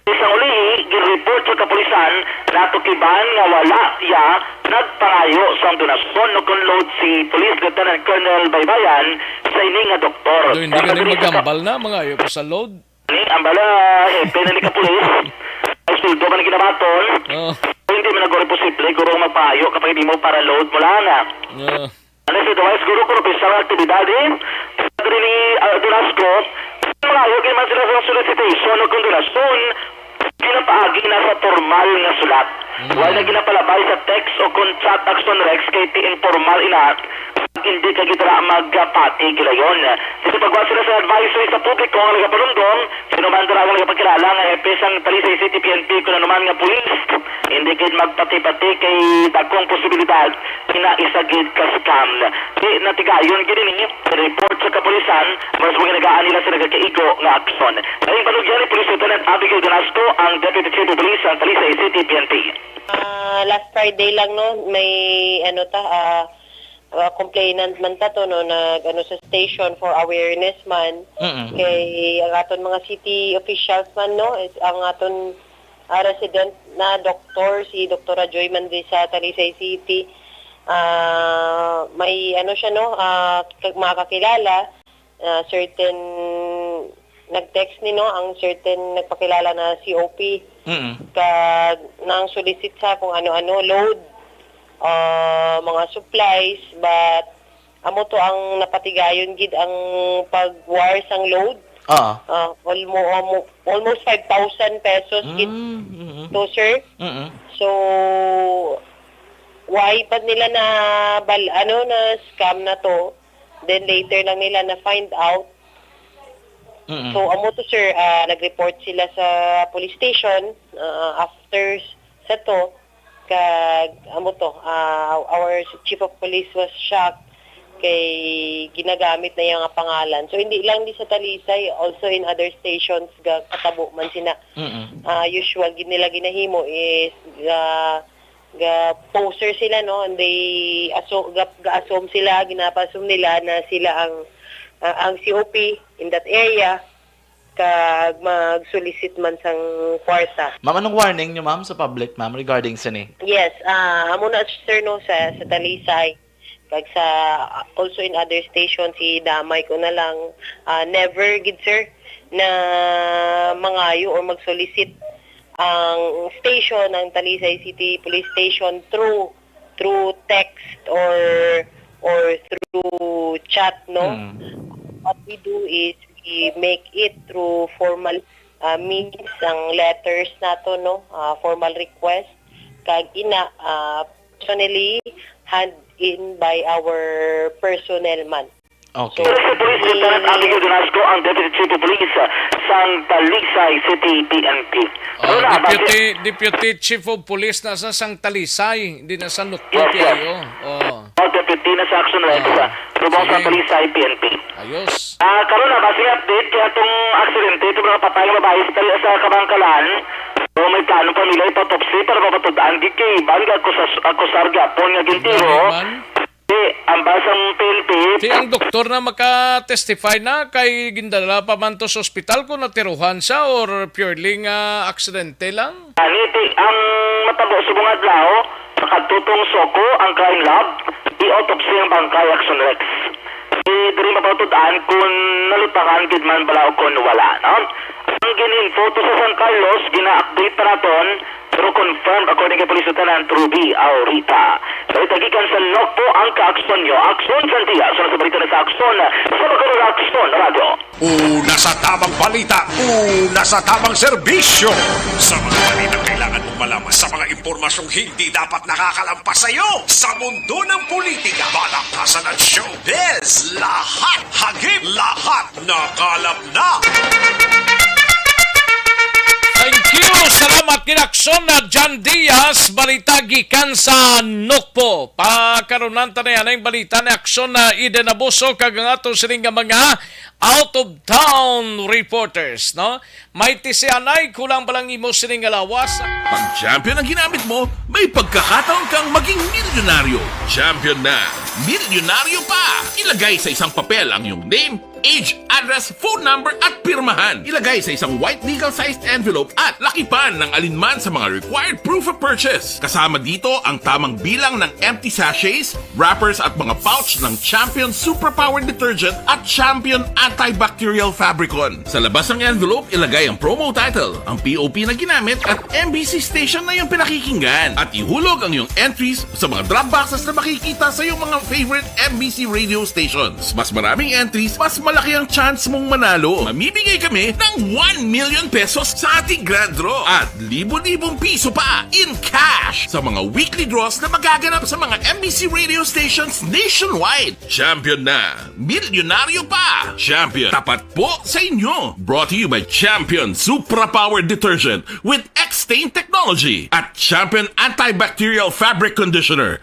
Isang uli, gin-report sa kapulisan na tukiban nga wala ya nagpangayo sa donasyon no load si Police Lieutenant Colonel Baybayan sa ini nga doktor. Hindi ka rin magambal na mga ayo pa sa load. Ang bala, pena ni kapulis. Ay suldo ka na ginabaton. Hindi mo nagoro posible, guro magpayo kapag hindi mo para load mo lang. Ano si Dawes, guro ko pisang aktibidade. Pagdari ni Donasco, mga ayo, man sila sa solicitation o kung donasyon, ginapaagi na sa formal nga sulat. Wala na ginapalabay sa text o kung chat action Rex kay informal ina hindi ka gitara magpati kila yon. Kasi pagwa sila sa advisory sa publiko ang nagapalundong, sinuman dara ang nagapakilala nga epesang Talisay City PNP kung naman nga pulis, hindi gid magpati-pati kay dakong posibilidad na isagid ka scam. Di natigayon gid ni report sa kapulisan, mas mga nagaan nila sa nagkaigo nga aksyon. Ay balugyan ni Police Lieutenant Abigail Donasco, ang Deputy Chief of Police ng Talisay City PNP. Last Friday lang no, may complainant man ta to no sa station for awareness man kay ang aton mga city officials man no is ang aton resident na doktor si Dr. Joy Mandi sa Talisay City may siya no makakilala certain nag-text ni no ang certain nagpakilala na COP kag nang solicit sa kung ano-ano load mga supplies but amo to ang napatigayon gid ang pag-wire sang load almost 5,000 pesos gid to sir so why pa nila na na scam na to then later lang nila na find out so amo to sir nag-report sila sa police station after sa to kag our chief of police was shocked kay ginagamit na yung pangalan. So hindi lang di sa Talisay, also in other stations katabo man sina. Usual nila ginahimo is poster sila no and they assume sila ginapasum nila na sila ang COP in that area kag mag-solicit man sang kwarta. Ma'am, anong warning nyo, ma'am, sa public, ma'am, regarding sa ni? Yes, amo na sir no sa Talisay kag sa also in other stations si damay ko na lang never gid sir na mangayo or mag-solicit ang station ng Talisay City Police Station through text or through chat no. What we do is we make it through formal means ang letters nato no formal request kag ina personally hand in by our personnel man. Okay. So, sa Police Lieutenant Abigail Donasco, ang Deputy Chief of Police sa Talisay City PNP. Deputy Chief of Police na sa Sang Talisay, hindi na sa Nukti. Deputy na sa Action Rex, subong sa Talisay PNP. Ayos. Karon na, basi update kaya itong aksidente, ito mga patay na babae sa Kabangkalan. So may plano pa nila ipatopsy para mapatudaan di kay bangga ako sarga po nga gintiro. Ang basang PNP. Si ang doktor na maka-testify na kay gindala pa man to sa ospital kung natiruhan siya or purely nga aksidente lang? Ang matabo sa mga adlaw, nakatutong soko ang crime lab, i-autopsy ang bangkay Action Rex. Dari mapatudaan kung nalutangan gid man bala o kung wala. No? Ang ginin photo sa San Carlos, gina-update pa naton, pero confirmed according kay Police Lieutenant Ruby Aurita. So itagikan sa NOC po ang ka-aksyon nyo. Aksyon Santia. So nasa balita na sa aksyon sa Bacolod Aksyon Radio. Una sa tamang balita, una sa tamang serbisyo. Sa mga balita kailangan mong malaman, sa mga impormasyong hindi dapat nakakalampas sa iyo. Sa mundo ng politika, balakasan at showbiz, lahat hagip, lahat nakalap na. Thank you! Salamat kinakson na John Diaz, balita gikan sa Nukpo. Pakarunan ta na yan ang balita ni Akson na Eden Abuso kag ang ato sining nga mga out-of-town reporters, no? May tisianay, kulang balang imo sining nga lawas. Pag champion ang ginamit mo, may pagkakataon kang maging milyonaryo. Champion na, milyonaryo pa! Ilagay sa isang papel ang iyong name, age, address, phone number at pirmahan. Ilagay sa isang white legal-sized envelope at lakipan ng alinman sa mga required proof of purchase. Kasama dito ang tamang bilang ng empty sachets, wrappers at mga pouch ng Champion Superpower Detergent at Champion Antibacterial Fabricon. Sa labas ng envelope, ilagay ang promo title, ang POP na ginamit at MBC station na yung pinakikinggan. At ihulog ang iyong entries sa mga drop boxes na makikita sa iyong mga favorite MBC radio stations. Mas maraming entries, mas malaki ang chance mong manalo. Mamimigay kami ng 1 million pesos sa ating grand draw at libo-libong piso pa in cash sa mga weekly draws na magaganap sa mga MBC radio stations nationwide. Champion na, milyonaryo pa. Champion, tapat po sa inyo. Brought to you by Champion Supra Power Detergent with X-Stain Technology at Champion Antibacterial Fabric Conditioner.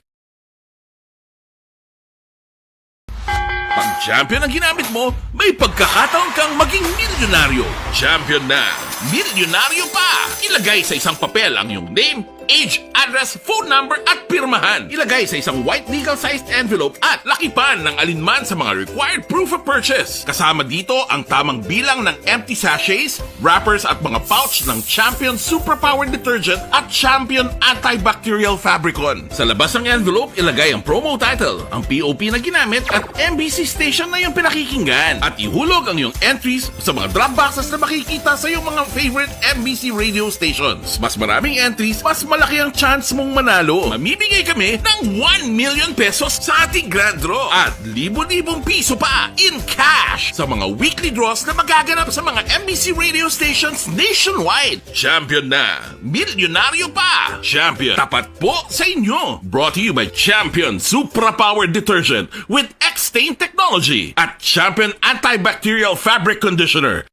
Pag champion ang ginamit mo, may pagkakataon kang maging milyonaryo. Champion na, milyonaryo pa! Ilagay sa isang papel ang iyong name, age, address, phone number at pirmahan. Ilagay sa isang white legal-sized envelope at lakipan ng alinman sa mga required proof of purchase. Kasama dito ang tamang bilang ng empty sachets, wrappers at mga pouch ng Champion Superpower Detergent at Champion Antibacterial Fabricon. Sa labas ng envelope, ilagay ang promo title, ang POP na ginamit at MBC station na yung pinakikinggan. At ihulog ang iyong entries sa mga drop boxes na makikita sa iyong mga favorite MBC radio stations. Mas maraming entries, mas malaki ang chance mong manalo. Mamimigay kami ng 1 million pesos sa ating grand draw at libo-libong piso pa in cash sa mga weekly draws na magaganap sa mga MBC radio stations nationwide. Champion na, milyonaryo pa. Champion, tapat po sa inyo. Brought to you by Champion Supra Power Detergent with X-Stain Technology at Champion Antibacterial Fabric Conditioner.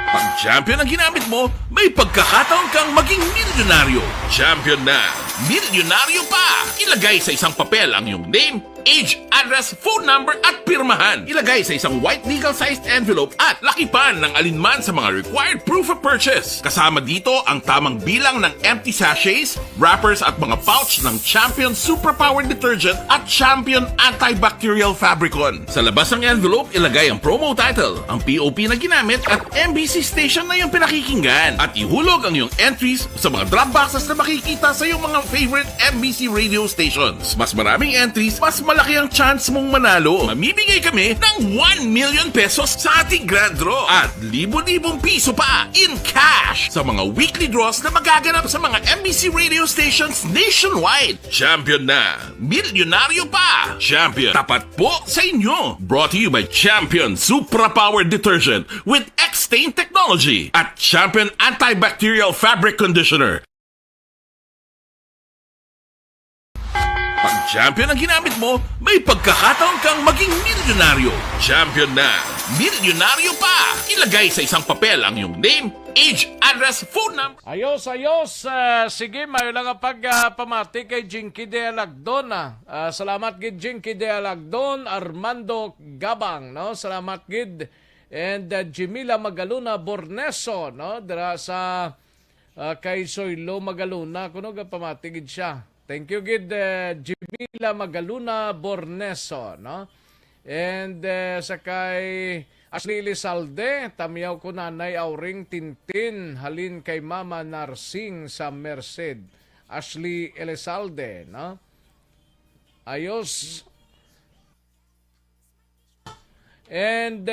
Pag champion ang ginamit mo, may pagkakataon kang maging milyonaryo. Champion na, milyonaryo pa! Ilagay sa isang papel ang iyong name, age, address, phone number at pirmahan. Ilagay sa isang white legal-sized envelope at lakipan ng alinman sa mga required proof of purchase. Kasama dito ang tamang bilang ng empty sachets, wrappers at mga pouch ng Champion Superpower Detergent at Champion Antibacterial Fabricon. Sa labas ng envelope, ilagay ang promo title, ang POP na ginamit at MBC station na yung pinakikinggan. At ihulog ang iyong entries sa mga drop boxes na makikita sa iyong mga favorite MBC radio stations. Mas maraming entries, mas malaki ang chance mong manalo. Mamimigay kami ng 1 million pesos sa ating grand draw at libo-libong piso pa in cash sa mga weekly draws na magaganap sa mga MBC radio stations nationwide. Champion na, milyonaryo pa. Champion, tapat po sa inyo. Brought to you by Champion Supra Power Detergent with X-Stain Technology at Champion Antibacterial Fabric Conditioner. Pag champion ang ginamit mo, may pagkakataon kang maging milyonaryo. Champion na, milyonaryo pa! Ilagay sa isang papel ang iyong name, age, address, phone number. Ayos. Sige, mayo lang ang pagpamati kay Jinky de Alagdon. Salamat gid Jinky de Alagdon, Armando Gabang, no? Salamat gid. And Jimila Magaluna Borneso, no? Dira sa kay Soylo Magaluna, kuno ga pamati gid siya. Thank you gid Jimila Magaluna Borneso, no? And sa kay Ashley Elizalde, tamiyaw ko nanay Auring Tintin, halin kay Mama Narsing sa Merced. Ashley Elizalde, no? Ayos. And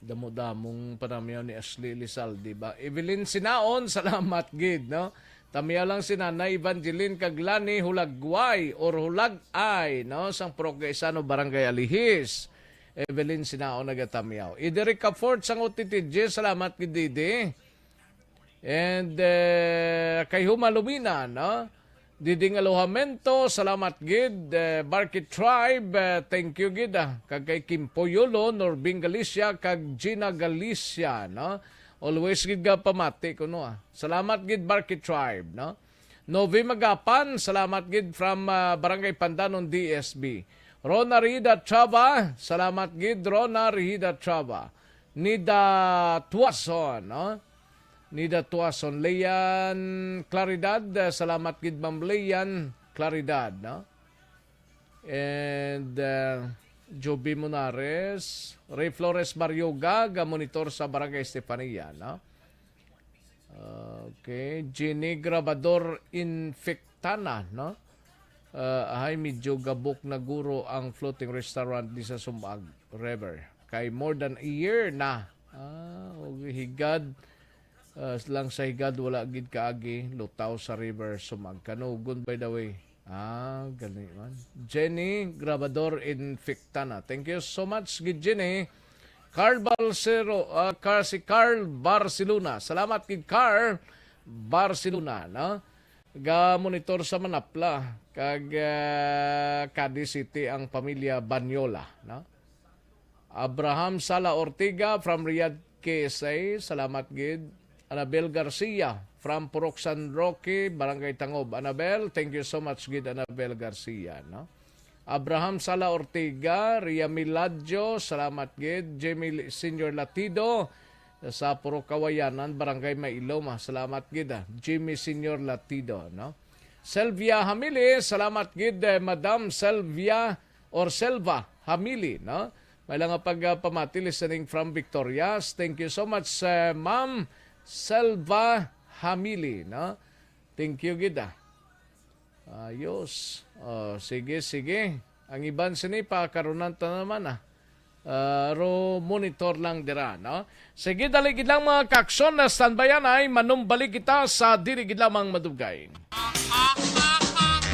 damo-damong panamyaw ni Ashley Elizalde ba? Evelyn Sinaon, salamat gid, no? Tamiya lang si Nanay Evangeline Kaglani Hulagway or Hulagay, no? Sang Progresano Barangay Alihis. Evelyn Sinao nagatamiyaw. Ideric Capfort sang OTTJ, salamat kay Didi. And kay Humalumina, no? Diding Alohamento, salamat gid. Barkit Tribe, thank you gid. Kag kay Kim Poyolo, Norbing Galicia, kag Gina Galicia, no? Always gid ga pamati ko no. Salamat gid Barkit Tribe, no? Novi Magapan, salamat gid from Barangay Pandanon DSB. Rona Rida Chava, salamat gid Rona Rida Chava. Nida Tuason, no? Nida Tuason, Leyan Claridad, salamat gid Ma'am Leyan Claridad, no? And Joby Monares, Ray Flores Baryoga, monitor sa Barangay Estefania, no? Okay, Jenny Grabador Infectana, no? Ay medyo gabok na guro ang floating restaurant di sa Sumag River. Kay more than a year na. Higad. Lang sa higad wala gid kaagi lutaw sa river Sumag. Kanugon by the way. Gani man. Jenny Grabador Infectana. Thank you so much gid Jenny. Carl si Carl Barcelona. Salamat kay Carl Barcelona, no? Ga-monitor sa Manapla kag Cadiz City ang pamilya Banyola, no? Abraham Sala Ortiga from Riyadh, KSA. Salamat gid. Anabel Garcia from Purok San Roque, Barangay Tangob. Anabel, thank you so much gid Anabel Garcia, no? Abraham Sala Ortiga, Ria Miladjo, salamat gid. Jamie Senior Latido sa Purok Kawayanan, Barangay Mailoma. Salamat gid Jimmy Senior Latido, no? Selvia Hamili, salamat gid Madam Selvia or Selva Hamili, no? May lang pagpamati listening from Victorias. Thank you so much Ma'am Selva Hamili, no? Thank you gid. Ayos. Sige. Ang iban sini pa karunan ta naman ro monitor lang dira, no? Sige, daligid lang mga kakson na standbayan ay manumbalik kita sa dirigid lamang madugay.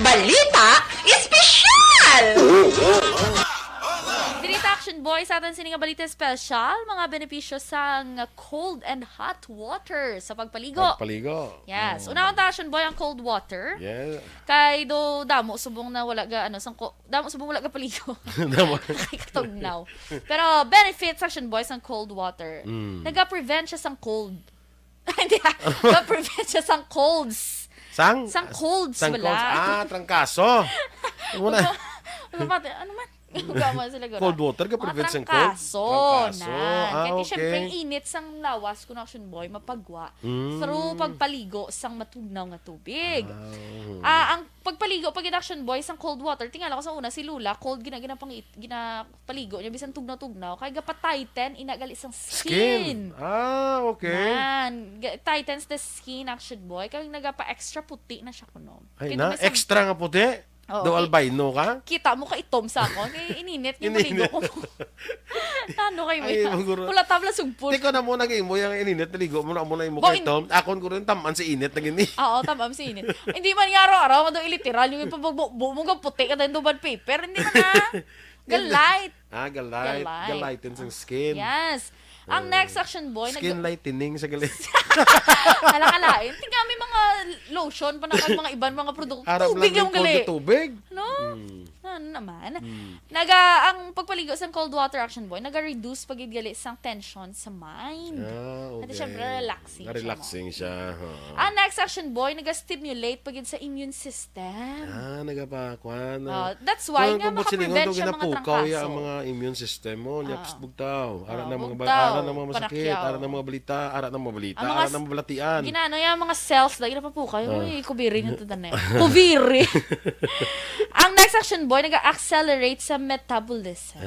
Balita Espesyal! Dirita Action Boy sa atin sininga balita special, mga benepisyo sa cold and hot water sa pagpaligo. Yes. Unang Action Boy ang cold water. Yeah. Kay do damo subong na wala ga damo subong wala ga paligo. Kay katugnaw. Pero benefits Action Boy sa cold water. Naga-prevent siya sang cold. Hindi. Naga-prevent siya sang colds. Sang colds wala. Trangkaso. Ano man? Cold water ka prevent sang cold? Trangkaso. Kaya siyempre, init sang lawas kung Action Boy mapagwa through pagpaligo sang matugnaw nga tubig. Ang pagpaligo, pag Action Boy sang cold water, tingala ko sa una, si Lula, cold ginapaligo niya, bisan tugnaw-tugnaw, kaya gapa-tighten, inagali sang skin. Okay. Tightens the skin, Action Boy, kaya nagapa-extra puti na siya kuno. Ay na, extra nga puti? Do albino ka? Kita mo ka itom sa ako. Kaya ininit yung maligo ko. Ano kayo mo? Wala tabla sugpon. Di ko na mo naging mo yung ininit naligo mo na mo na yung mukha itom. Akon ko rin taman si init naging ni. Oo, taman si init. Hindi man yung araw-araw mo iliteral yung ipabugbo mo puti ka din bad paper. Hindi man na. Galite. Galite sa skin. Yes. Ang next Action Boy, skin lightening sa galit. Alakalain. Tingnan may mga lotion pa na mga ibang mga produkto. Tubig yung gali. Tubig? No? Ano naman? Ang pagpaligo sa cold water Action Boy, naga-reduce pagidgali sang tension sa mind. Okay. At syempre, relaxing siya. Ang next Action Boy, naga-stimulate pagid sa immune system. Nagapakwan. That's why nga makaprevent siya mga trangkaso. Ang mga immune system mo, nyaps bugtaw. Ara na mga masakit, ara na mga balita, ara na mga balatian. Ginano yung mga cells, lagi na pa po kayo. Kubiri nyo ito na yun. Kubiri! Ang next Action Boy, nag-accelerate sa metabolism.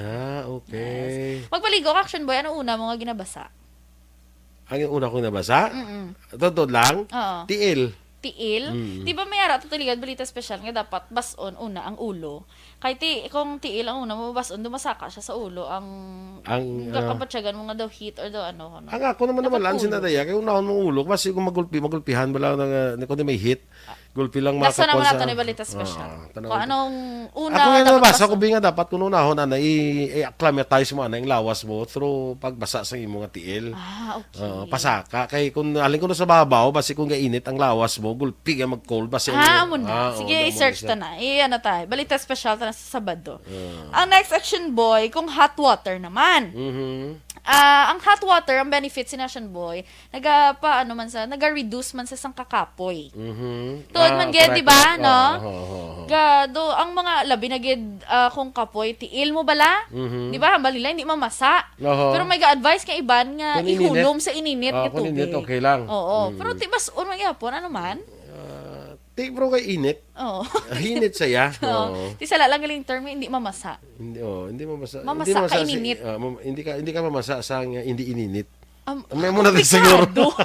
Okay. Yes. Magpaligo ka, Action Boy, ano una mo nga ginabasa? Ang una ko nabasa? Totoo lang? Oo. Tiil. tiil. Di ba may ara tutuligan balita special nga dapat bason una ang ulo. Kay kung tiil ang una mo bason dumasaka siya sa ulo ang kapatsagan mo nga daw heat or daw ano. Ang ako naman lansin na daya kay unahon mong ulo kasi kung magulpihan bala ng kundi may hit. Gulpi lang Nasa makapon naman sa... nato ni balita special. Kung anong una ako nga dapat nabasa bason. ko binga dapat kung unahon ana i-acclimatize mo ana yung lawas mo through pagbasa sa imong tiil. Okay. Pasaka kay kung alin ko na sa babaw basi kung gainit ang lawas mo gulpi nga mag-cold basi. Mo na. Sige, i-search ta na. Ano tayo. Balita special ta na sa Sabado. Ang next action boy, kung hot water naman. Ang hot water, ang benefits ni Action Boy, naga-reduce man sa sangkakapoy. Tuod man gid, di ba, no? Gado, ang mga labi na gid kung kapoy, tiil mo bala? Di ba, hambal nila, hindi mamasa. Pero may ga-advise kay iban nga ihulom sa ininit nga tubig. Kung init, okay lang. Oo. Pero tibas, unang yapon, ano man? Bro kay init. Hinit saya. Di sala lang galing term, hindi mamasa. Hindi mamasa. Mamasa ka ininit. Hindi ka mamasa sa hindi ininit. May muna tayo siguro.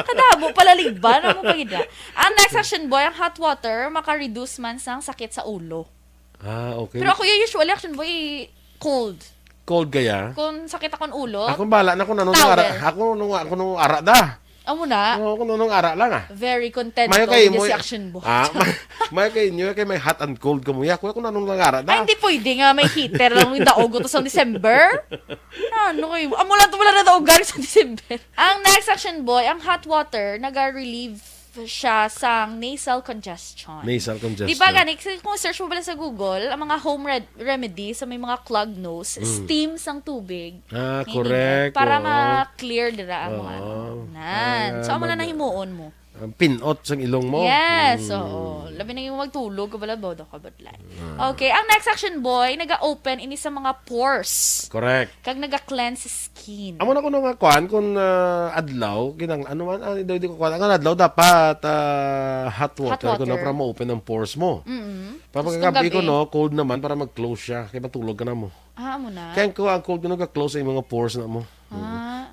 Kadabo pala liban mo pagida. Ang next action boy, ang hot water maka-reduce man sang sakit sa ulo. Okay. Pero ako usually action boy cold. Cold kaya? Kung sakit akong ulo. Ako bala na kung nung ara. Ako nung ara da. Amo na. Ako nung ara lang Very content ko with si action boy. May kay inyo kay may hot and cold kamuya. Ako nung ara da. Ay, hindi pwede nga may heater lang yung daog to sa December. Ano kayo? Amo lang to wala na daog galing sa December. Ang next action boy, ang hot water naga-relieve siya sa nasal congestion. Nasal congestion. Di ba gani, kung search mo pala sa Google, ang mga home remedy sa may mga clogged nose, steam sang tubig. Correct. Para ma-clear dira ang mga nan. So, amo na nahimuon mo. Pinot sa ilong mo. Yes, oo. Labi na yung magtulog, kabala bodo ka badlay. Okay, ang next action boy, naga-open ini sa mga pores. Correct. Kag naga-cleanse skin. Amo na ko nga kuan kung adlaw, kinang ano man, hindi ko kuan. Ang adlaw dapat hot water ko na para ma-open ang pores mo. Para pagkagabi ko no, cold naman para mag-close siya. Kaya matulog ka na mo. Amo na. Kaya ko ang cold ko nag-close sa mga pores na mo.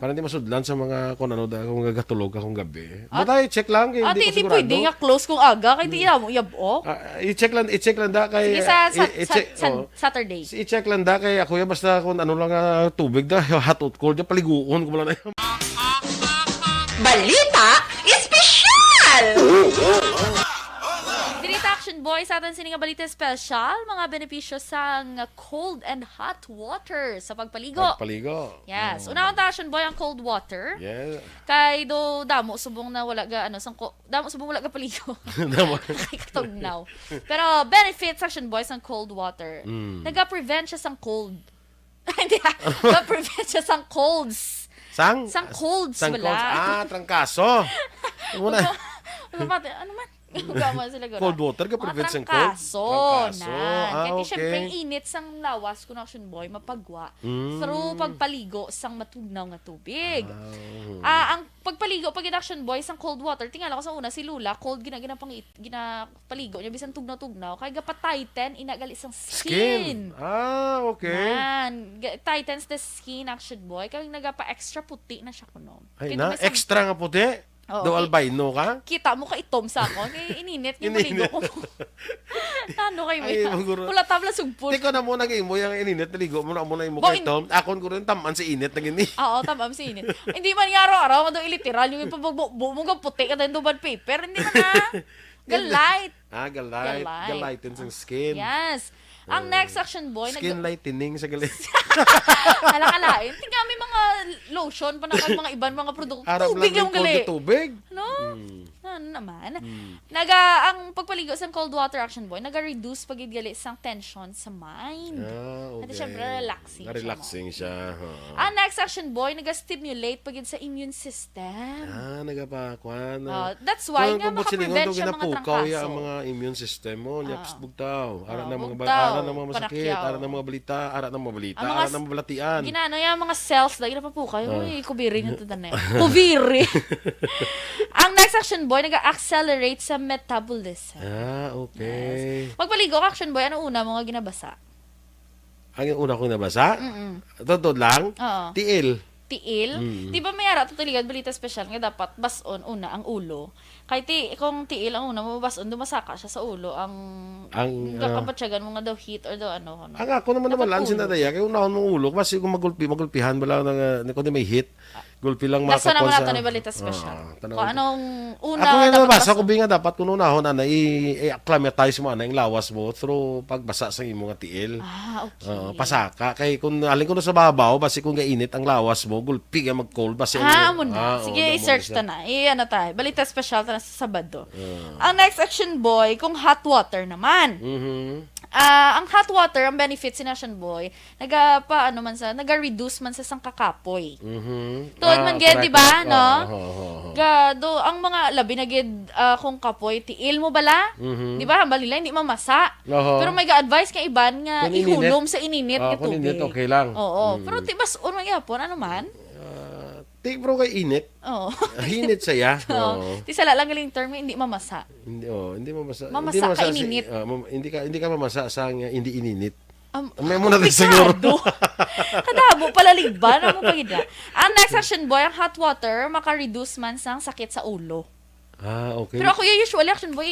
Para hindi masudlan sa mga kung ano kung gagatulog akong gabi. Butay check lang kay hindi ko sigurado. Pwede nga close kung aga kay di mo yabo. I-check lang da kay Saturday. I-check lang da kay ako basta kung ano lang tubig da hot or cold da paliguon ko lang. Balita espesyal. Dirita action boy sa atin sininga balita special, mga benepisyo sa cold and hot water sa pagpaligo. Yes. Unang action boy ang cold water. Yeah. Kay do damo subong na wala ga damo subong wala ga paligo. Kay katugnaw. Pero benefits action boy sa cold water. Naga-prevent siya sang cold. Hindi. Naga-prevent siya sang colds. Sang colds wala. Trangkaso. Ano man? Sila cold water ka prevent sang cold. Trangkaso. Kaya syempre init sang lawas kun action boy mapagwa through pagpaligo sang matugnaw nga tubig. Ang pagpaligo pag action boy sang cold water tingala ko sa una si Lula cold ginapaligo niya bisan tugnaw kay gapa-tighten inagali sang skin. Okay. Tightens the skin action boy kay nagapa-extra puti na siya kuno. Extra nga puti. Do albino ka? Kita mo ka itom sa ako. Kaya ininit niya maligo ko. Ano kayo mo? Pula tabla sugpon. Tiko na mo nag-imo yung ininit. Naligo mo na mo na imo kay itom. Akon ko rin taman si init na gini. Oo, taman si init. Hindi man nga araw-araw. Mado iliteral. Yung ipabugbo mo ka puti ka din duban paper. Hindi man na. Galite. Galighten sa skin. Yes. Ang next action boy skin lightening sa galit. Alakalain. Tingnan may mga lotion pa na mga ibang mga produkto. Tubig yung gali. Tubig? No? Ano naman? Ang pagpaligo sa cold water action boy, naga-reduce pagidgali sang tension sa mind. Okay. At syempre relaxing siya. Ang next action boy, naga-stimulate pagid sa immune system. Nagapakwan. That's why nga maka-prevent siya mga trangkaso. Ang mga immune system mo, nyaps bugtaw. Ara na mga masakit, ara na mga balita, ara na mga balatian. Ginano yung mga cells, lagi na papukay. Uy, kubiri nga ito na yun. Kubiri! Ang next action boy, nag-accelerate sa metabolism. Okay. Yes. Magpaligo ka action boy, ano una mo nga ginabasa? Ang una kong nabasa? Totoo lang? Oo. Tiil. tiil. Di ba may ara tutuligan balita special nga dapat bason una ang ulo. Kay kung tiil ang una mo bason dumasaka siya sa ulo ang kapatsagan mo nga daw heat or daw ano. Ang ako naman lan sinadaya kay unahon mong ulo kasi kung magulpihan bala ng kundi may hit. Gulpi lang Nasa naman sa nato ni balita special. Kung anong una ako nga nabasa ko binga dapat kung unahon ana i-acclimatize mo ana yung lawas mo through pagbasa sa imong tiil. Okay. Pasaka kay kung alin ko na sa babaw basi kung gainit ang lawas mo gulpi nga mag-cold basi mo na. Sige, i-search ta na. Ano tayo? Balita special ta na sa Sabado. Ang next action boy, kung hot water naman. Ang hot water, ang benefit si Nation Boy, naga-reduce man sa sangkakapoy. Tuod man gid, di ba, no? Gado, ang mga labi na gid kung kapoy, tiil mo bala? Di ba? Balila, hindi mamasa. Pero may ga-advise kay iban nga ihulom sa ininit nga tubig. Kung ininit, okay lang. Oo. Pero tibas, unang yapon, ano man? Bro kay init. Oo. Init saya. Di sala lang galing term, hindi mamasa. Hindi mamasa. Mamasa ka ininit. Hindi ka mamasa sa hindi ininit. May muna din siguro. Kadabo palaligban mo pagida. Ang next action boy, ang hot water maka-reduce man sang sakit sa ulo. Okay. Pero ako usually action boy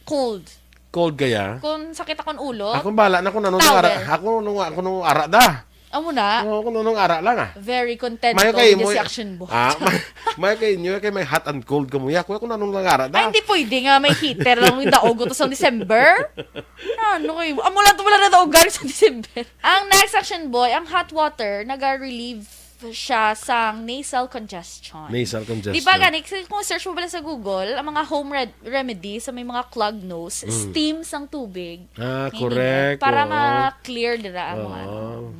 cold. Cold gaya? Kung sakit akong ulo. Ako bala na kung nanong ara. Ako nung ara da. Amo na. Kung nanong ara lang Very content ko with si action boy. May kay may hot and cold kamuya. Kung nanong lang ara da. Ay, hindi pwede nga may heater lang yung daog to sa December. Ano kayo? Amo lang to wala na daog sa December. Ang next action boy, ang hot water naga-relieve siya sa nasal congestion. Nasal congestion. Di ba gani, kung search mo pala sa Google, ang mga home remedy sa may mga clogged nose, steam sang tubig. Correct. Para ma-clear dira ang mga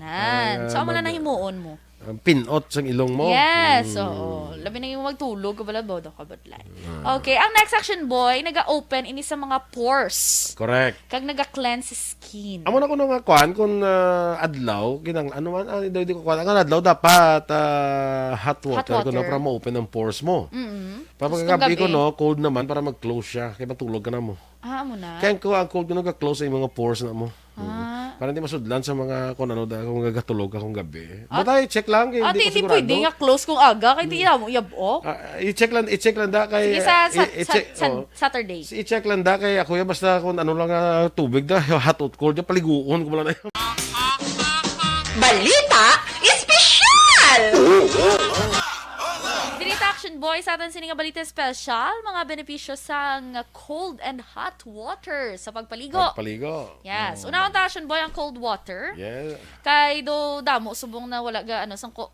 nan. So, amo na nahimuon mo. Pinot sa ilong mo. Yes, oo. Labi na yung magtulog, kabala bodo ka badlay. Okay, ang next action boy, naga-open ini sa mga pores. Correct. Kag naga-cleanse skin. Amo na ko nga kuan kung adlaw, kinang ano man, di ko kuan. Ang adlaw dapat hot water ko na para ma-open ang pores mo. Para pagkagabi ko cold naman para mag-close siya. Kaya matulog ka na mo. Amo na. Kaya ko ang cold ko nag-close sa mga pores na mo. Para hindi masudlan sa mga kung ano kung gagatulog akong gabi. Batay check lang kay hindi ko sigurado. Pwede nga close kung aga kay di mo yabo. I-check lang da kay sige, sa Saturday. I-check lang da kay ako basta kung ano lang tubig da hot or cold paliguon ko wala na. Balita espesyal. Action boy, sa atin sininga balita special, mga benepisyo sa cold and hot water sa pagpaligo. Yes. Unang action boy ang cold water. Yeah. Kay do damo subong na wala ga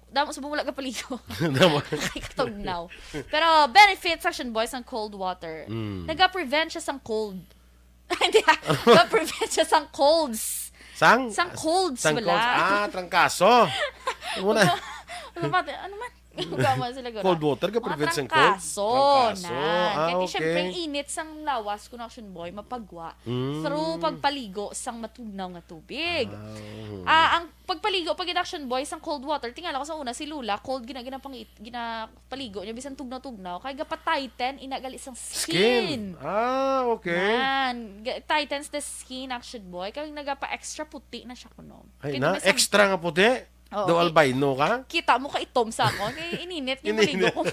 damo subong wala ga paligo. Kay katugnaw. Pero benefits action boy sa cold water. Naga-prevent siya sang cold. Hindi. Naga-prevent siya sang colds. Sang colds wala. Trangkaso. Ano man? Cold water ka prevent sang cold? Trangkaso. Kaya siyempre init sang lawas kung action boy mapagwa through pagpaligo sang matugnaw nga tubig. Ang pagpaligo pag action boy sang cold water tingala ko sa una si Lula cold ginapaligo niya bisan tugnaw kay gapa-tighten inagali sang skin. Okay. Tightens the skin action boy kay nagapa-extra puti na siya kuno. Ay na extra nga puti. Do albino ka? Kita mo ka itom sa ako. Kaya ininit yung maligo ko.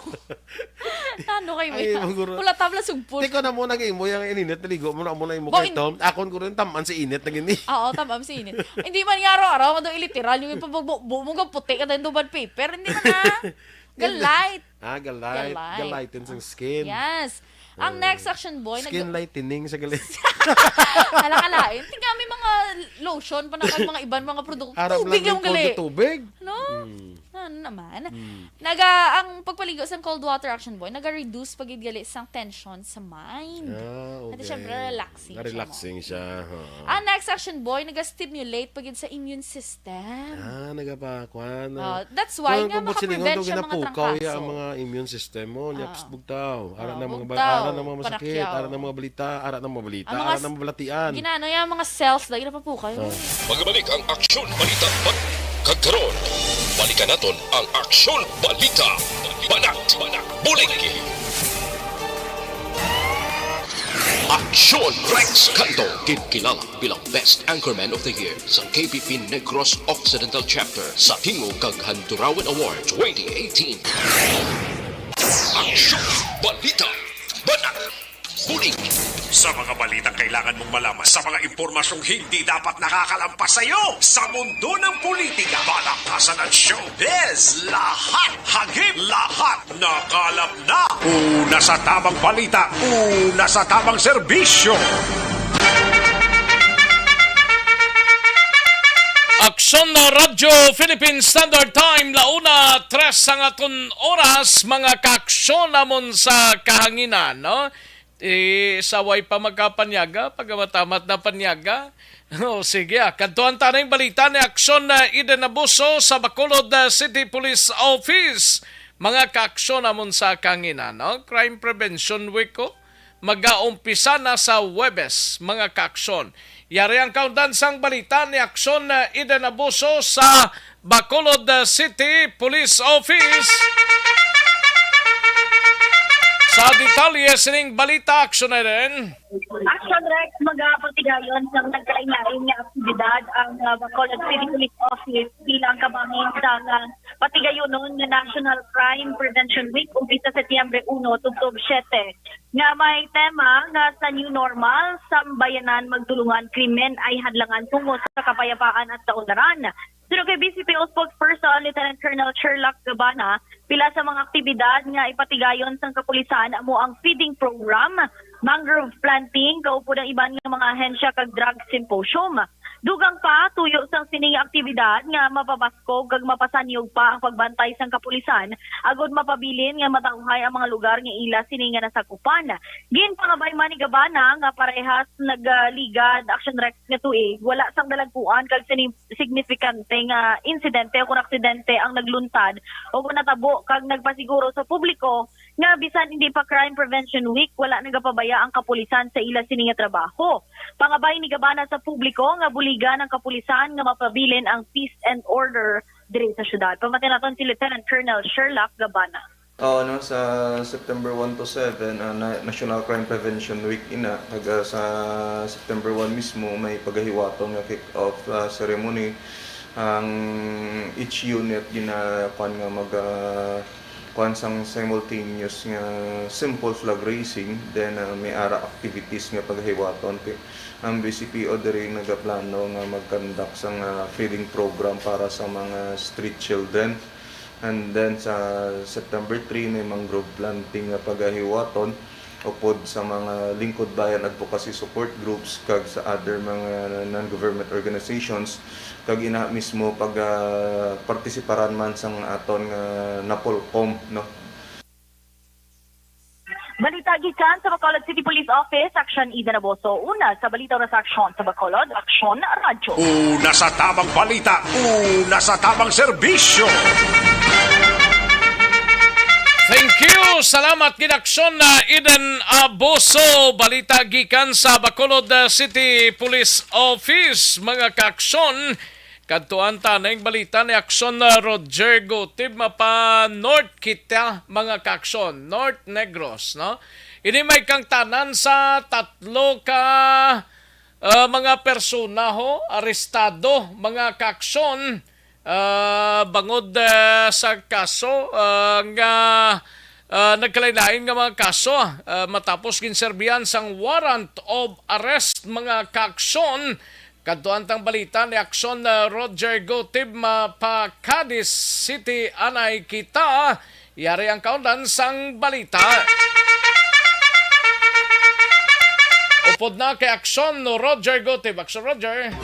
Ano kayo mo? Pula tabla sugpon. Tiko na mo nag-imo yung ininit. Naligo mo na mo na imo kay itom. Akon ko rin taman si init na gini. Oo, taman si init. Hindi man nga araw-araw. Mado iliteral yung ipabugbo mo ka puti ka din duban paper. Hindi man na. Galite. Galighten sa skin. Yes. Ang next action boy skin lightening sa galit. Alakalain. Tingnan may mga lotion pa na mga ibang mga produkto. Tubig yung galit. Tubig? No. Ano naman. Ang pagpaligo sa cold water action boy, naga-reduce pagidgali sang tension sa mind. Okay. At syempre relaxing siya. Ang next action boy, naga-stimulate pagid sa immune system. Nagapakwan. That's why nga maka-prevent siya mga trangkaso. Ang mga immune system mo, niyaps bugtaw. Ara na mga masakit, ara na mga balita, ara na mga balatian. Ginano yung mga cells lagi na papukay. Magbalik ang aksyon balita. Kagkaroon, balikan natin ang aksyon balita. Banat, bulig. Aksyon Rex Canto, kilala bilang Best Anchorman of the Year sa KPP Negros Occidental Chapter sa Tingog kag Handurawan Award 2018. Aksyon, balita, banat, bulig. Sa mga balitang kailangan mong malaman, sa mga impormasyong hindi dapat nakakalampas sa iyo, sa mundo ng politika, balakasan at showbiz, lahat hagip, lahat nakalap na. Una sa tamang balita, una sa tamang serbisyo. Aksyon na Radyo Philippine Standard Time, launa 3 ang aton oras, mga kaaksyon namon sa kahanginan, no? Saway pa magkapanyaga, pagkamatamat na panyaga. Sige, kantuan tanay balita ni Aksyon na Eden Abuso sa Bacolod City Police Office. Mga kaaksyon namon sa kahanginan, no? Crime Prevention Week ko, mag-aumpisa na sa Webes, mga kaaksyon. Yari ang countdown sang balita ni Aksyon na Eden Abuso sa Bacolod City Police Office. Sa detalye sining balita, Aksyon na rin. Action Rex, magpatigayon sa nagkalain-lain nga aktibidad ang Bacolod City Police Office bilang kabangin sa patigayon nun ng National Crime Prevention Week umpisa Setyembre 1 tugtog 7. Nga may tema nga sa new normal, sambayanan magtulungan, krimen ay hadlangan tungo sa kapayapaan at kaunlaran. Sino kay BCPO spokesperson Lieutenant Colonel Sherlock Gabana, pila sa mga aktibidad nga ipatigayon sa kapulisan amo ang feeding program, mangrove planting, kaupo ng iban nga mga ahensya kag drug symposium. Dugang pa tuyo sang sining aktibidad nga mapabasko kag mapasanyog pa ang pagbantay sang kapulisan agod mapabilin nga matauhay ang mga lugar nga ila sini nga nasakupan. Ginpangabay man ni Gabana nga parehas nagligad Action Rex nga tuig wala sang dalagpuan kag sining signifikante nga insidente o kung aksidente ang nagluntad o kung natabo kag nagpasiguro sa publiko nga bisan hindi pa Crime Prevention Week wala nagapabaya ang kapulisan sa ila sini nga trabaho. Pangabay ni Gabana sa publiko nga buligan ang kapulisan nga mapabilin ang peace and order diri sa syudad. Pamatin naton si Lieutenant Colonel Sherlock Gabana. Sa September 1 to 7, National Crime Prevention Week ina. Sa September 1 mismo, may paghahiwatong nga kick-off ceremony. Ang each unit ginakuan nga kuan sang simultaneous nga simple flag raising, then may ara activities nga paghahiwaton. Ang BCPO diri nagaplano nga mag-conduct sang feeding program para sa mga street children. And then sa September 3 may mangrove planting nga paghahiwaton upod sa mga lingkod bayan advocacy support groups kag sa other mga non-government organizations kag ina mismo pag partisiparan man sang aton nga Napolcom, no. Balita gikan sa Bacolod City Police Office, Action Eden Abuso. Una sa balita na sa aksyon sa Bacolod, Aksyon Radyo. Una sa tamang balita, una sa tamang serbisyo. Thank you! Salamat kinaksyon na Eden Abuso. Balita gikan sa Bacolod City Police Office. Mga kaaksyon, kantuan tanang balita ni Aksyon na Roger Gotib mapa North kita, mga kaaksyon. North Negros, no? Ini may kang tanan sa 3 ka mga persona ho, arestado, mga kaaksyon. Bangod sa kaso nga nagkalain-lain nga mga kaso matapos kinserbihan sang warrant of arrest, mga kaaksyon. Kantuan tang balita ni Aksyon Roger Gotib mapa Cadiz City anay kita. Yari ang kaundan sang balita. Upod na kay Aksyon Roger Gotib. Aksyon Roger.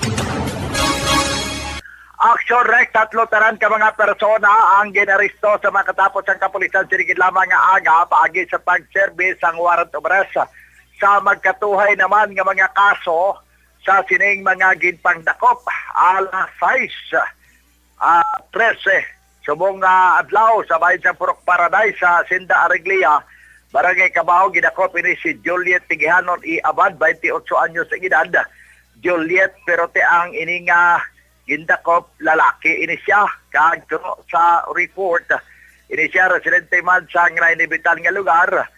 Action Rex, 3 taran ka mga persona ang ginaristo sa mga katapos ang kapulisan sinigid lamang nga aga paagi sa pag-service ang warrant of arrest sa magkatuhay naman nga mga kaso sa sining mga ginpangdakop alas 6 13 subong adlaw sa bayan sa Purok Paradise sa Sinda Ariglia, Barangay Cabao. Ginakop ini si Juliet Tigihanon Abad, 28 anyos sa edad. Juliet Perote ang ininga gindakop lalaki ini siya kagto sa report ini siya residente man sa inibitan nga lugar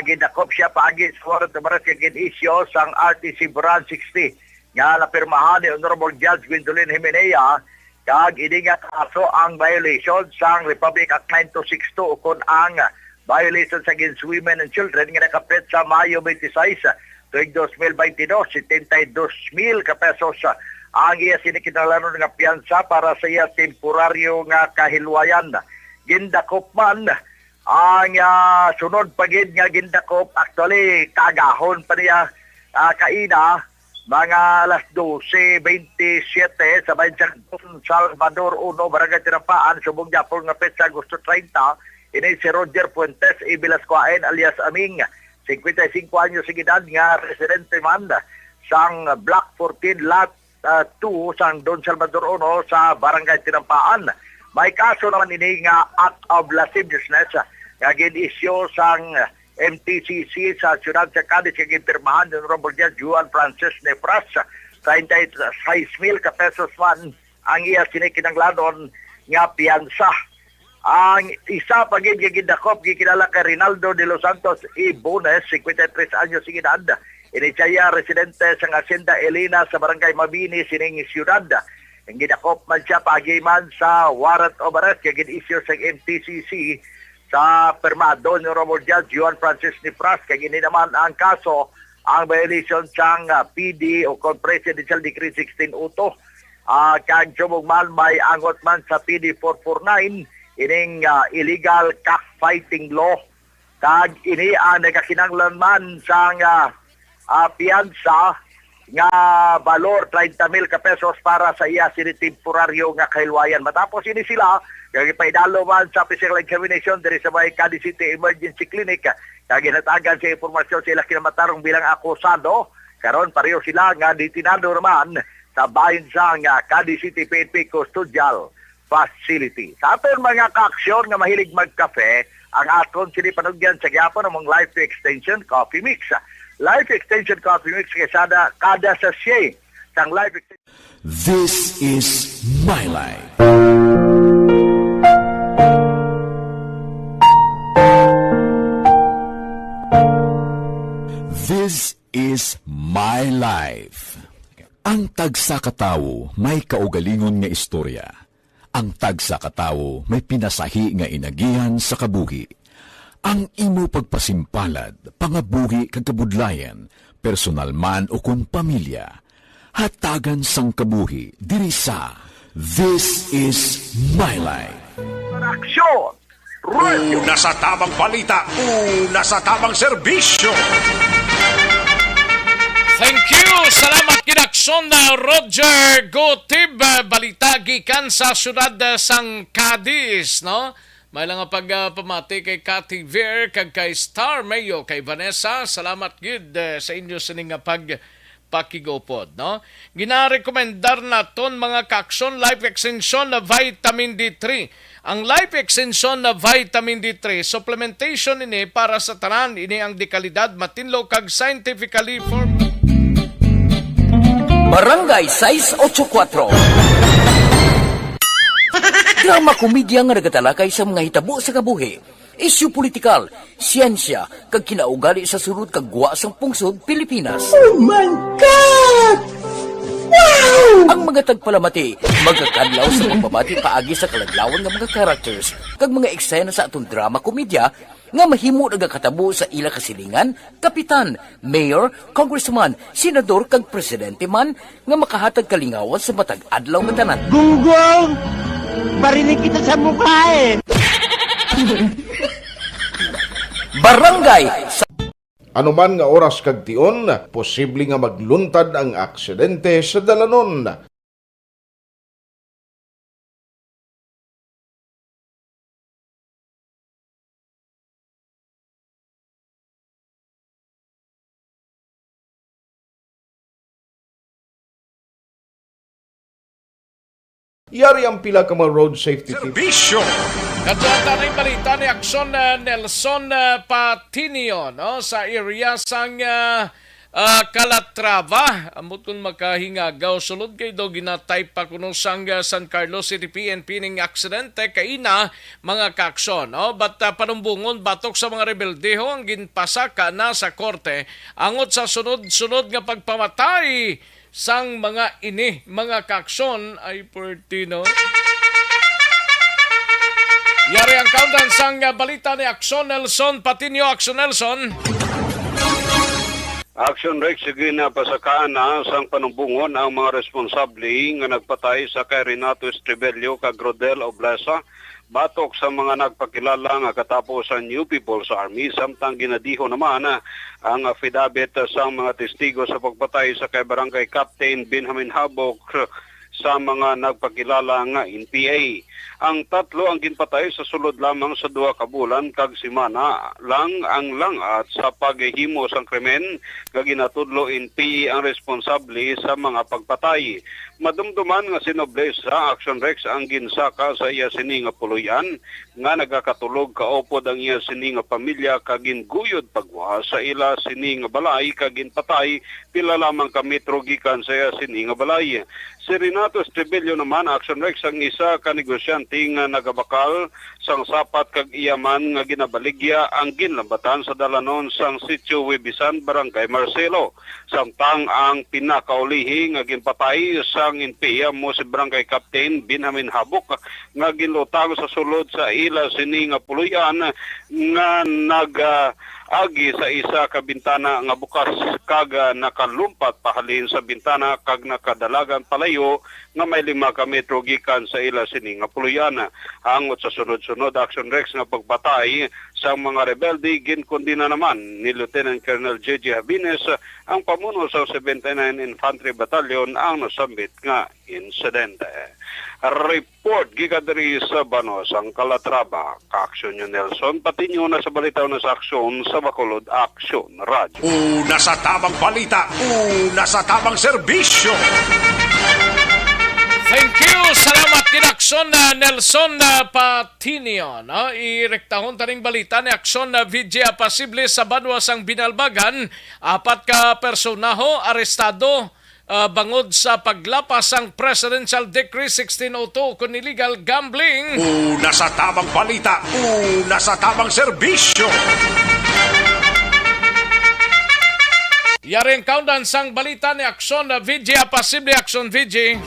ginakop siya paagi sa warrant of arrest kag isyo sang RTC Brand 60 nga napirmahan ni Honorable Judge Gwendolyn Jimenea kag ini nga kaso ang violation sang Republic Act 9262 ukon ang violations against women and children nga nakapit sa Mayo 26 tuig 2022, 72,000 ka pesos ang iya sinikinahanglan nga piyansa para sa iya temporaryo nga kahilwayan. Gindakop man ang sunod pagid nga gindakop, actually kagahon pa niya kaina mga alas 12:27 sa bayan sa Salvador 1, Barangay Tinampaan, Subong Japon nga petsa Agosto 30. Ini si Roger Fuentes Ibilascuaen alias Aming, 55 anyos sa edad nga residente man sang Block 14 Lot 2 sang Don Salvador 1 sa Barangay Tinampaan. May kaso naman ini nga act of lasciviousness nga gin-issue sang MTCC sa siyudad sa Cadiz nga ginpirmahan ni Honorable Judge Juan Francis Nefras, 36,000 ka pesos man ang iya sinikinanglanon nga piyansa. Ang isa pa gid gidakop gikilala kay Rinaldo de los Santos Ibones, 53 anyos sa edad. Ini siya residente sa Hacienda Elena sa Barangay Mabini sining siyudad. Ang gidakop man siya pagiman sa warrant of arrest kay gin-issue sa MTCC sa permado ni Honorable Judge Juan Francis Nefras. Kay gini naman ang kaso ang violation sang PD o Presidential Decree 1602. Kag subong man may angot man sa PD 449 ining illegal cockfighting law. Kag ini ang nagkakinanglan man sang piyansa nga balor 30,000 ka pesos para sa iya sinitemporaryo nga kahilwayan. Matapos ini sila paidalo man sa physical examination diri sa may Cadiz City Emergency Clinic kag ginatagan sa impormasyon sila kinamatarong bilang akusado. Karon pareho sila nga detinado naman sa bahin sa Cadiz City PNP Custodial Facility. Sa aton mga kaaksyon nga mahilig magkape, ang aton sinipanugyan sa gyapon among Life Extension Coffee Mix. Life Extension Coffee Mix kada sachet sang Life Extension. This is my life. This is my life. Ang tagsa katawo may kaugalingon nga istorya. Ang tagsa katawo may pinasahi nga inagihan sa kabuhi. Ang imo pagpasimpalad, pangabuhi kag kabudlayan, personal man o kung pamilya, hatagan sang kabuhi diri sa This is my life. Aksyon! Una sa tamang balita, una sa tamang serbisyo. Thank you! Salamat kinaksyon na Roger Gotib, balita gikan sa siyudad sang Cadiz, no? May lang pagpamati kay Cathy Ver, kag kay Star Mayo, kay Vanessa. Salamat gid sa inyo sining pakigopod, no? Ginarekomendar naton mga kaksyon Life Extension na Vitamin D3. Ang Life Extension na Vitamin D3 supplementation ini para sa tanan, ini ang dekalidad matinlo kag scientifically formed. Barangay 684. Drama komedya nga nagatalakay sa mga hitabo sa kabuhi, isyu politikal, siyensya, kag kinaugali sa surut kag guwa sang pungsod Pilipinas. Oh my God! Wow! Ang mga tagpalamati, magkakadlaw sa pagbabati paagi sa kalaglawan ng mga characters, kag mga eksena sa atong drama komedya, nga mahimo nagakatabo sa ila kasilingan, kapitan, mayor, congressman, senador, kag presidente man, nga makahatag kalingawan sa matag adlaw nga tanan. Gunggong! Barinig kita sa mukha eh! Barangay Anuman nga oras kag tion, posible nga magluntad ang aksidente sa dalanon. Yari ang pila ka mga road safety tips. Serbisyo! Katuwata na yung balita ni Akson Nelson Patinio, no? Sa area sang Calatrava, amot kung makahingagaw, sulod kay do ginatay pa kuno sang San Carlos City PNP ning aksidente kay ina mga kaakson. But panumbungon batok sa mga rebeldeho ang ginpasaka na sa korte angot sa sunod-sunod nga pagpamatay sang mga ini mga kaakson ay pertino. Yari ang countdown sang balita ni Akson Nelson Patinio. Akson Nelson. Action Rex, sige na pasakaan na sang panumbungon ang mga responsable nga nagpatay sa kay Renato Estrebello kag Rodel Oblesa batok sa mga nagpakilala nga katapos sa New People's Army samtang ginadiho naman ang affidavit sa mga testigo sa pagpatay sa kay Barangay Captain Benjamin Habok sa mga nagpakilala nga NPA. Ang tatlo ang ginpatay sa sulod lamang sa 2 ka bulan kag semana lang ang langat sa paghihimo sang krimen nga ginatudlo NPA ang responsable sa mga pagpatay. Madumduman nga sinoblesa Action Rex ang ginsaka sa iya sini nga puluyan nga nagakatulog kaupod ang iya sini nga pamilya kag ginguyod pagwa sa ila sini nga balay kag ginpatay pila lamang ka metro gikan sa iya sini nga balay. Si Renato Estrebello naman Action Rex ang isa ka negosyante nga nagabakal sang sapat kag iyaman nga ginabaligya ang ginlambatan sa dalanon sang Sitio Webisan Barangay Marcelo. Samtang ang pinakaulihi nga ginpatay sang NPA mo si Barangay Captain Benjamin Habok nga ginlutang sa sulod sa ila sini nga puluyan nga agi sa isa ka bintana nga bukas kag nakalumpat pahalin sa bintana kag nakadalagan palayo nga may 5 ka metro gikan sa ila sini nga puluyan. Hangot sa sunod-sunod Action Rex nga pagpatay sa mga rebelde ginkondina naman ni Lieutenant Colonel J.J. Habines ang pamuno sa 79 Infantry Battalion ang nasambit nga insidente. Report gigadri sa Banos ang Calatrava, Kaaksyon nyo Nelson, pati nyo na sa balitaw na sa aksyon sa Bacolod Action Radio. Una sa tamang balita, una sa tamang serbisyo. Thank you. Salamat din Akson Nelson Patinio. Irektahon taning balita ni Akson VJ Apasible sa Banwas ang Binalbagan. 4 ka personaho arestado bangod sa paglapas ang Presidential Decree 1602 kung illegal gambling. Una sa tamang balita, una sa tamang serbisyo. Yaring countdown sang balita ni Akson VJ Apasible. Akson VJ.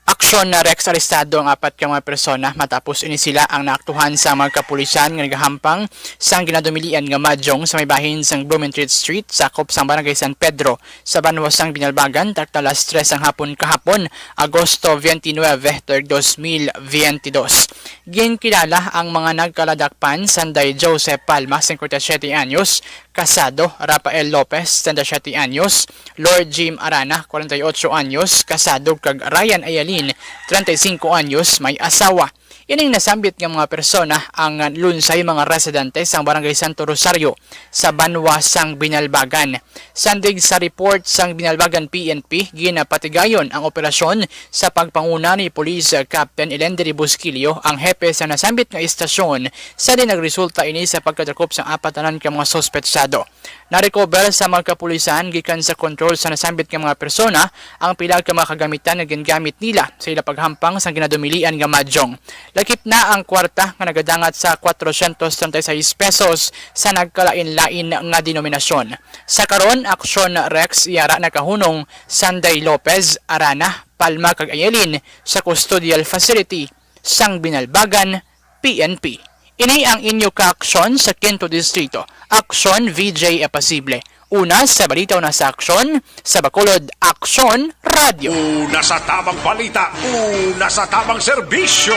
Aksyon na Rex arestado ang 4 ka mga persona matapos ini sila ang naaktuhan sa mga kapulisan nga nagahampang sang ginadumilian nga madyong sa may bahin sang Blumentritt Street sakop sang Barangay San Pedro sa Banwas sang Binalbagan tartalas 3 ang hapon kahapon Agosto 29, 2022. Ginkilala ang mga nagkaladakpan Sanday Joseph Palma, 57 anyos, Casado Rafael Lopez, 37 anyos, Lord Jim Arana, 48 anyos, Casado kag Ryan Ayalin, 35 anyos, may asawa. Ining nasambit ng mga persona ang lunsay mga residente sa Barangay Santo Rosario sa Banwas sang Binalbagan. Sandig sa report sang Binalbagan PNP, ginapatigayon ang operasyon sa pagpanguna ni Police Captain Elendry Busquilio, ang hepe sa nasambit nga istasyon sa din nagresulta ini sa pagkadakop sa 4 tanan ka mga sospetsado. Na-recover sa mga kapulisan gikan sa control sa nasambit nga mga persona ang pila ka mga kagamitan nga gingamit nila sa ila paghampang sa ginadumilian nga madyong. Lakip na ang kwarta nga nagadangat sa 436 pesos sa nagkalain-lain nga denominasyon. Sa karon, Aksyon Rex iyara nakahunong Sanday Lopez, Arana, Palma kag Ayalin sa custodial facility sang Binalbagan PNP. Ini ang inyo ka-aksyon sa Quinto Distrito. Aksyon VJ Apasible. Una sa balitaw na sa aksyon sa Bacolod Action Radio. Una sa tamang balita, una sa tamang serbisyo.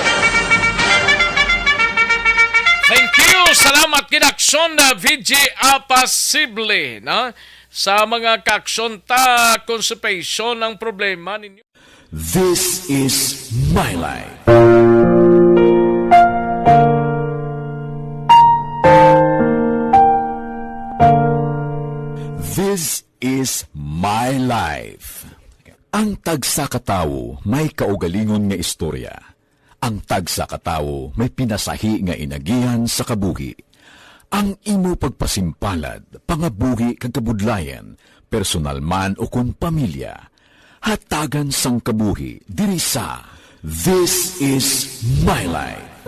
Thank you. Salamat kinaksyon na VJ Apasible. Sa mga kaksyon ta constipation ang problema ninyo. This is My Life. This is My Life. Ang tagsakatawo may kaugalingon nga istorya. Ang tagsakatawo may pinasahi nga inagihan sa kabuhi. Ang imo pagpasimpalad, pangabuhi kag kabudlayan, personal man o kung pamilya, hatagan sang kabuhi diri sa This is My Life.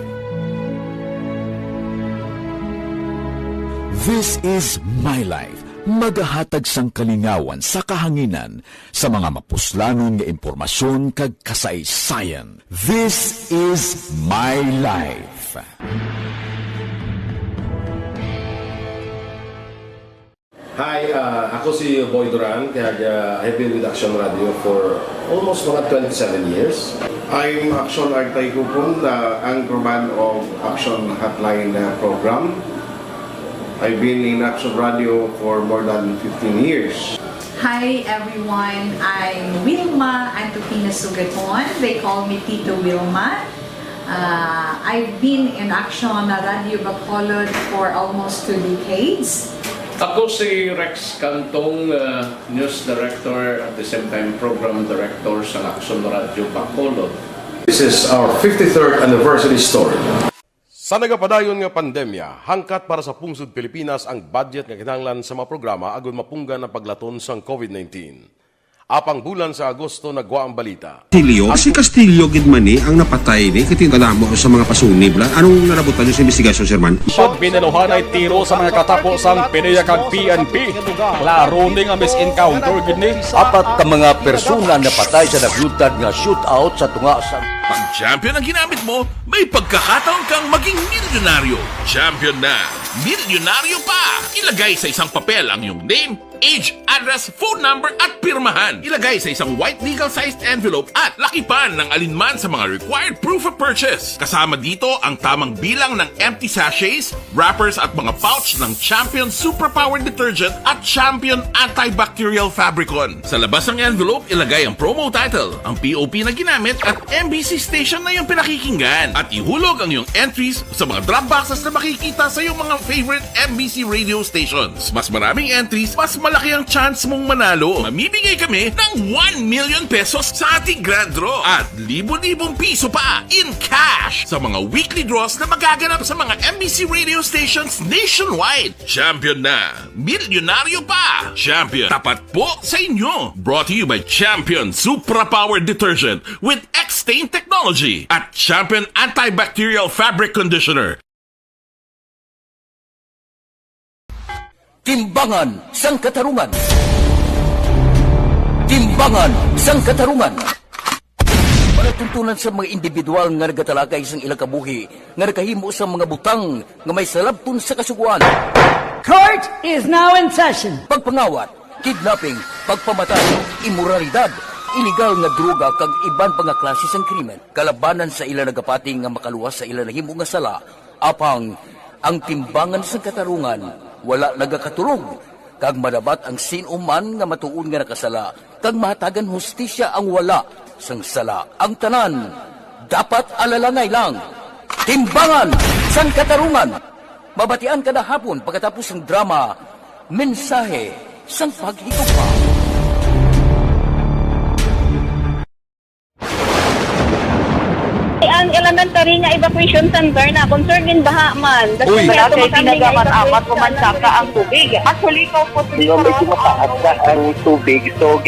This is My Life. Magahatag sang kalingawan sa kahanginan sa mga mapuslanon nga impormasyon kag kasaysayan. This is My Life. Hi, ako si Boy Duran, kaya I've been with Action Radio for almost mga 27 years. I'm Action Artay Kupon, the anchorman of Action Hotline program. I've been in Action Radio for more than 15 years. Hi everyone, I'm Wilma Antopina Sugaton. They call me Tito Wilma. I've been in Action Radio Bacolod for almost 2 decades. Ako si Rex Cantong, News Director at the same time Program Director sa Action Radio Bacolod. This is our 53rd anniversary story. Sa nagapadayon nga pandemya, hangkat para sa pungsod Pilipinas ang budget nga kinahanglan sa mga programa agon mapunggan ang paglaton sang COVID-19. Apang bulan sa Agosto nagwa ang balita. Si Castillo gidmani ang napatay ni kitingalamo sa mga pasunib. Anong narabutan niyo sa investigasyon, Sir Man? Siyod binaluhan ay tiro sa mga katapos ang PNP kag PNP. Klaro ni nga misencounter gid ni. Apat ka mga persona napatay sa naglutad nga shootout sa tunga sa... Pag champion ang ginamit mo, may pagkakataon kang maging milyonaryo. Champion na! Milyonaryo pa! Ilagay sa isang papel ang iyong name, age, address, phone number at pirmahan. Ilagay sa isang white legal-sized envelope at lakipan ng alinman sa mga required proof of purchase. Kasama dito ang tamang bilang ng empty sachets, wrappers at mga pouch ng Champion Superpower Detergent at Champion Antibacterial Fabricon. Sa labas ng envelope, ilagay ang promo title, ang POP na ginamit at MBC station na yung pinakikinggan. At ihulog ang iyong entries sa mga drop boxes na makikita sa iyong mga favorite MBC radio stations. Mas maraming entries, mas malaki ang chance mong manalo. Mamimigay kami ng 1 million pesos sa ating grand draw at libo-libong piso pa in cash sa mga weekly draws na magaganap sa mga MBC radio stations nationwide. Champion na! Milyonaryo pa! Champion, tapat po sa inyo! Brought to you by Champion Supra Power Detergent with X-Stain Technology at Champion Antibacterial Fabric Conditioner. Timbangan sang katarungan. Timbangan sang katarungan. Panatuntunan sa mga individual nga nagatalakay sang ilang kabuhi nga nakahimo sa mga butang nga may salabton sa kasuguan. Court is now in session. Pagpangawat, kidnapping, pagpamatay, immoralidad, illegal nga droga kag iban pa nga klase sang krimen. Kalabanan sa ilang nagapati nga makaluwas sa ilang nahimo nga sala. Apang ang timbangan sang katarungan wala nagakatulog, kag madabat ang sinuman nga matuon nga nakasala, kag mahatagan hustisya ang wala sang sala. Ang tanan, dapat alalangay lang. Timbangan sang katarungan. Mabatian kada hapon pagkatapos ng drama, mensahe sang paghigugma. Ang elementary nga evacuation center na concern din baha man. Uy, kaya pinagamat-amat pumansaka ang tubig. Actually, ikaw po medyo mataas na ang tubig. So,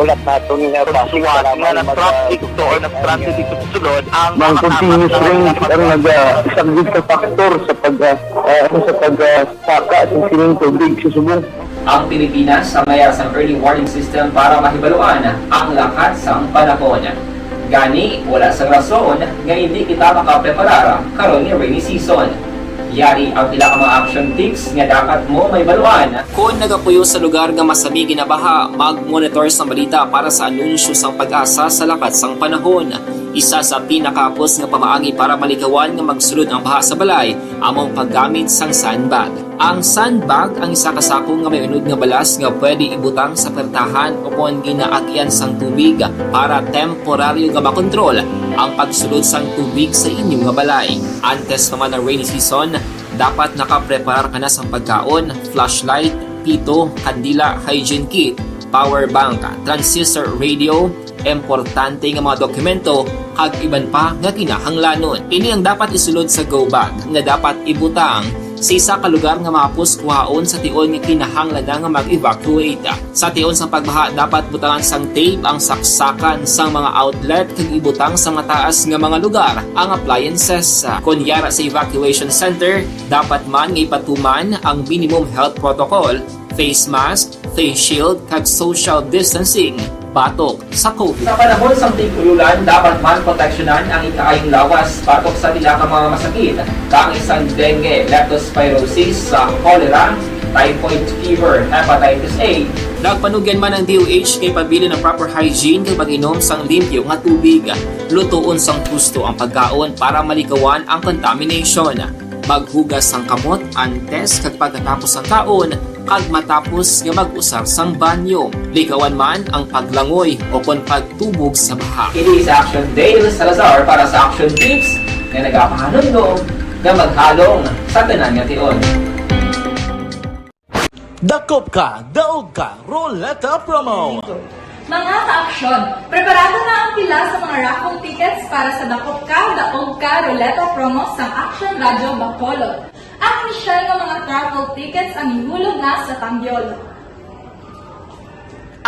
ulat natin nga pasuwat nga ng traffic to or ng-transit dito sunod ang mga continuous rain ang isang good factor sa pagsaka at sining tubig sa subong. Ang Pilipinas sa mayas ng early warning system para mahibaluan ang lakas ng panahon. Gani, wala sa rason nga hindi kita makapreparara karon ni rainy season. Yari ang pila ka mga action tips nga dapat mo may baluan. Kung nagapuyo sa lugar nga masabi ginabaha, mag-monitor sa balita para sa anunsyo sang pag-asa sa lakat sang panahon. Isa sa pinakapos nga pamaagi para malikawan nga magsulod ang baha sa balay, among paggamit sang sandbag. Ang sandbag ang isa ka sako nga may unod nga balas nga pwede ibutang sa pertahan upon ginaagyan sang tubig para temporaryo nga makontrol ang pagsulod sang tubig sa inyong nga balay. Antes naman ng rainy season, dapat nakaprepare ka na sang pagkaon, flashlight, pito, kandila, hygiene kit, power bank, transistor radio, importante nga mga dokumento kag iban pa nga kinahanglanon. Ini ang dapat isulod sa go bag nga dapat ibutang sa isa ka lugar nga mapus kuhaon sa tion nga kinahanglan nga mag-evacuate. Sa tion sa pagbaha dapat butangan sang tape ang saksakan sang mga outlet kag ibutang sa mataas nga mga lugar ang appliances. Kunyara sa evacuation center, dapat man nga ipatuman ang minimum health protocol, face mask, face shield kag social distancing batok sa COVID. Sa panahon sa tig-ululan, dapat man proteksyonan ang ikaayong lawas batok sa tila ka mga masakit, kang isang dengue, leptospirosis, cholera, typhoid fever, hepatitis A. Nagpanugyan man ang DOH kay pabili ng proper hygiene kay pag-inom sang limpyo nga tubig. Lutuon sang gusto ang pagkaon para malikawan ang contamination. Maghugas sang kamot antes kag pagkatapos ang kaon kag matapos nga mag-usar sang banyo. Likawan man ang paglangoy o kon pagtubog sa baha. Kini sa Action Dale Salazar para sa Action Tips nga nagapahanundong nga maghalong sa tanan nga tion. Dakop ka, daog ka, Roleta Promo! Mga ka-aksyon, preparado na ang pila sa mga raffle tickets para sa Dakop Ka, Daog Ka, Roleta Promo sa Action Radio Bacolod. Ang misyal ng mga raffle tickets ang ihulog na sa Tambiol.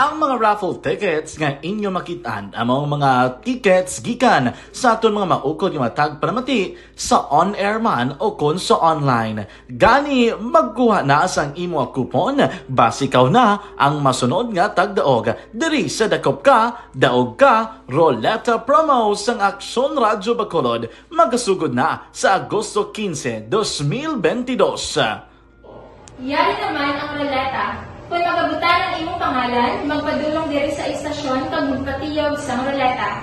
Ang mga raffle tickets nga inyo makitaan among mga tickets gikan sa aton mga maukod nga matag panamati sa on-air man o kon sa online. Gani magkuha na sang imo coupon base ikaw na ang masunod nga tagdaog diri sa Dakop Ka, Daog Ka, Roleta Promo sang Aksyon Radio Bacolod magasugod na sa Agosto 15, 2022. Yari naman ang roleta. Kung magabutan ang imong pangalan, magpadulong diri sa istasyon kag magpatiyog sa roleta.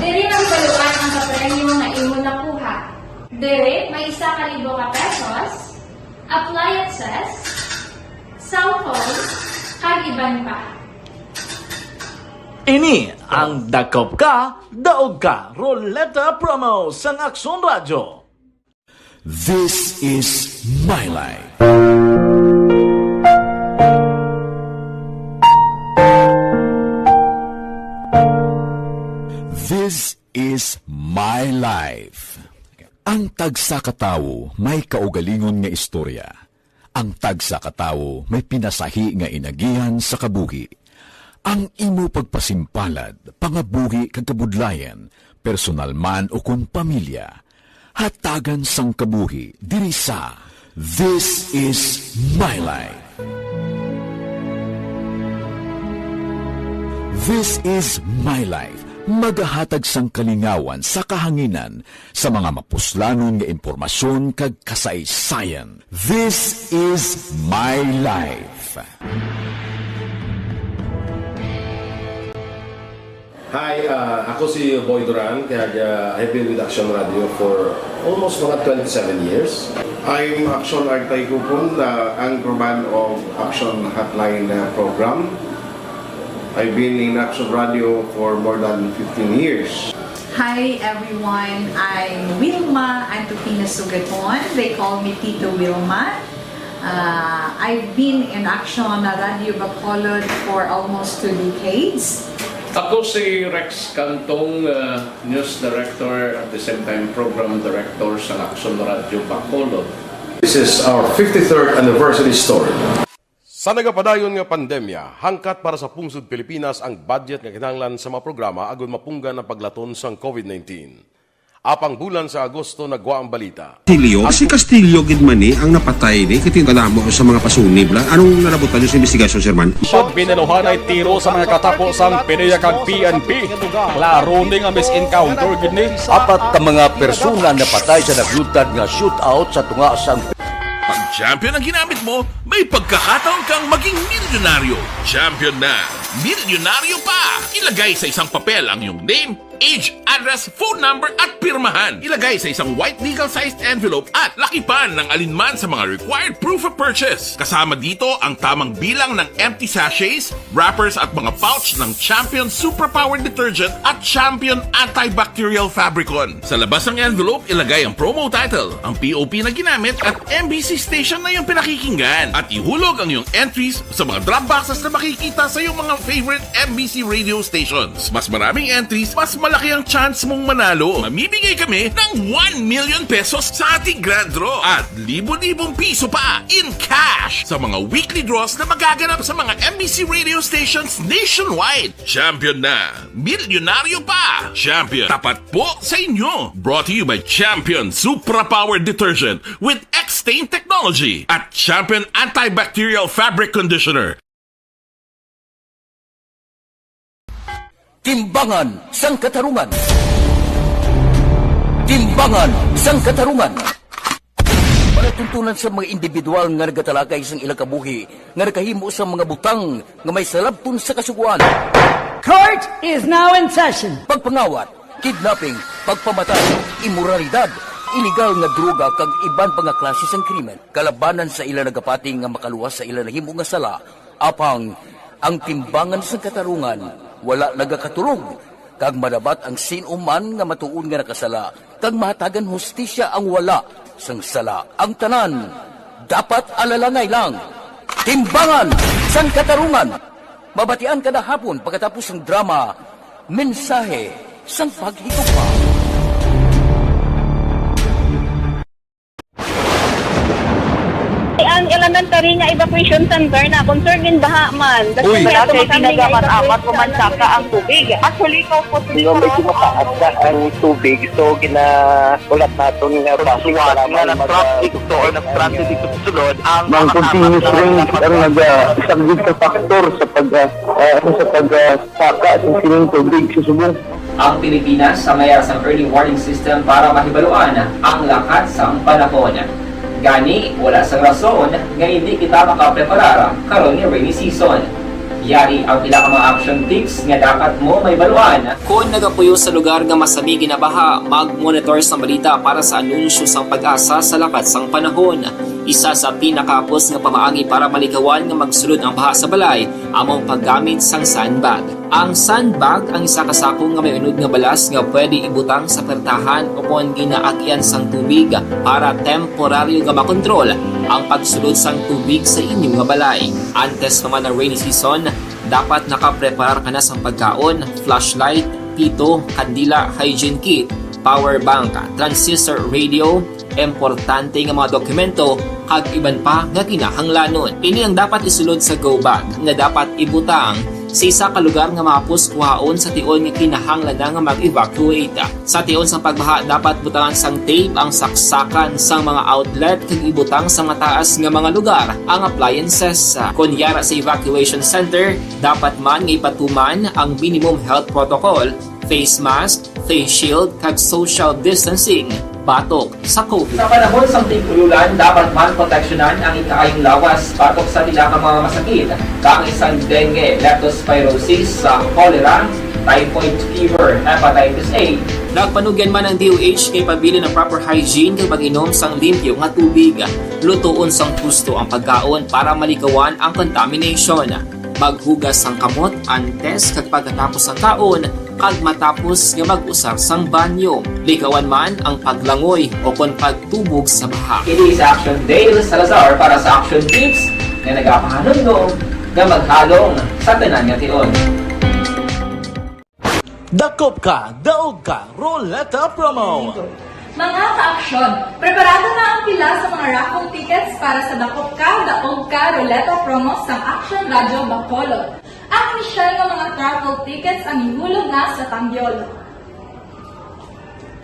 Diri ang baluan ang kapremyo nga imo nakuha. Diri may 1,000 ka pesos, appliances, cellphone, kag iban pa. Ini ang Dakop Ka, Daog Ka, Roleta Promo sang Aksyon Radio. This is my life. This is my life. Ang tagsa katawo may kaugalingon nga istorya. Ang tagsa katawo may pinasahi nga inagihan sa kabuhi. Ang imo pagpasimpalad, pangabuhi kag kabudlayan, personal man o kun pamilya, hatagan sang kabuhi diri sa This is my life. This is my life. Magahatag sang kalingawan sa kahanginan sa mga mapuslanon nga impormasyon kag kasaysayan. This is my life. Hi, ako si Boy Duran, kaya I've been with Action Radio for almost mga 27 years. I'm Action Artay Kupon, anchorman of Action Hotline program. I've been in Action Radio for more than 15 years. Hi everyone, I'm Wilma Antopina Sugaton. They call me Tito Wilma. I've been in Action Radio Bacolod for almost 2 decades. Ako si Rex Cantong, News Director at the same time Program Director sa Action Radio Bacolod. This is our 53rd anniversary story. Sa nagapadayon nga pandemya, hangkat para sa pungsod Pilipinas ang budget nga kinahanglan sa mga programa agon mapunggan ang paglaton sang COVID-19. Apang bulan sa Agosto nagwa ang balita. Si Castillo gid man ni ang napatay ni kitingkalamo sa mga pasunib la. Anong narabutan sa investigasyon, Sir Man? Pagbinuhan ay tiro sa mga katapusang PDEA kag PNP. Klaro ni nga misencounter gid ni. Apat ka mga persona napatay sa naglutad nga shootout sa tunga sang Pag champion ang ginamit mo, may pagkakataon kang maging milyonaryo. Champion na! Milyonaryo pa! Ilagay sa isang papel ang iyong name, age, address, phone number at pirmahan. Ilagay sa isang white legal-sized envelope at lakipan ng alinman sa mga required proof of purchase. Kasama dito ang tamang bilang ng empty sachets, wrappers at mga pouch ng Champion Superpower Detergent at Champion Antibacterial Fabricon. Sa labas ng envelope, ilagay ang promo title, ang POP na ginamit at MBC station na yung pinakikinggan. At ihulog ang iyong entries sa mga drop boxes na makikita sa iyong mga favorite MBC radio stations. Mas maraming entries, mas malaki ang chance mong manalo. Mamimigay kami ng 1 million pesos sa ating grand draw at libo-libong piso pa in cash sa mga weekly draws na magaganap sa mga MBC radio stations nationwide. Champion na, milyonaryo pa. Champion, tapat po sa inyo. Brought to you by Champion Supra Powered Detergent with X-Stain Technology at Champion Antibacterial Fabric Conditioner. Timbangan sang katarungan. Timbangan sang katarungan. Palatuntunan sa mga individual nga nagatalakay sang ilang kabuhi nga nakahimo sa mga butang nga may salabton sa kasuguan. Court is now in session. Pagpangawat, kidnapping, pagpamatay, imoralidad, illegal nga droga kag iban pa nga klase sang krimen. Kalabanan sa ilang nagapati nga makaluwas sa ilang nahimo nga sala. Apang ang timbangan sang katarungan wala nagakatulog, kag madabat ang sinuman nga matuon nga nakasala, kag mahatagan hustisya ang wala sang sala. Ang tanan, dapat alalangay lang. Timbangan sang katarungan. Mabatian kada hapon pagkatapos ng drama, mensahe sang paghigugma. Ang elementary nga evacuation center na concern din baha man. Uy, kasi pinagaman amat kumansaka ang tubig. Actually, ko po medyo mataas na ang tubig. So, ginaulat natin nga traffic para traffic to or nag-transit dito sa sulod. Ang continuous rain ang nag-isagid sa factor sa pagsaka at sining tubig sa subong. Ang Pilipinas sa mayas ang early warning system para mahibaluan ang lakat sa panahon. Gani, wala sa rason nga hindi kita makapreparara karon ni rainy season. Yari ang pila ka mga action tips nga dapat mo may baluan. Kung nagapuyo sa lugar nga masabi ginabaha, mag-monitor sa balita para sa anunsyo sang pag-asa sa lakat sang panahon. Isa sa pinakapos nga pamaagi para malikawan nga magsulod ang baha sa balay, among paggamit sang sandbag. Ang sandbag ang isa kasakong nga may unod nga balas nga pwede ibutang sa pertahan upon ginaagyan sang tubig para temporaryo nga makontrol ang pagsulod sang tubig sa inyong nga balay. Antes naman ng rainy season, dapat nakapreparar ka na sa pagkaon, flashlight, pito, kandila, hygiene kit, power bank, transistor radio, importante nga mga dokumento, kag iban pa nga kinahanglanon. Ini ang dapat isulod sa go bag nga dapat ibutang sa isa ka lugar nga mapus kuhaon sa tion nga kinahanglan nga mag-evacuate. Sa tion sa pagbaha dapat butangan sang tape ang saksakan sang mga outlet kag ibutang sa mataas nga mga lugar ang appliances. Kunyara sa evacuation center, dapat man nga ipatuman ang minimum health protocol, face mask, face shield kag social distancing. Batok sa COVID. Sa panahon sa tingkululan, dapat man proteksyonan ang ikaayong lawas batok sa tila ka mga masakit. Kang isang dengue, leptospirosis, cholera, typhoid fever, hepatitis A. Nagpanugyan man ang DOH kay pabili ng proper hygiene kay pag-inom sang limpyo nga tubig. Lutuon sang gusto ang pagkaon para malikawan ang contamination. Maghugas sang kamot antes kag pagkatapos ang kaon kag matapos nga mag-usar sang banyo. Likawan man ang paglangoy o kon pagtubog sa baha. Kini sa Action Dale Salazar para sa Action Tips nga nagapahanong nga maghalong sa tanan nga tion. Dakop ka, daog ka, Roleta Promo! Mga ka-aksyon, preparado na ang pila sa mga raffle tickets para sa Dakop Ka, Daog Ka, Ruleta Promo sa Action Radio Bacolod. Ang inisyal ng mga raffle tickets ang ihulog na sa Tambiol.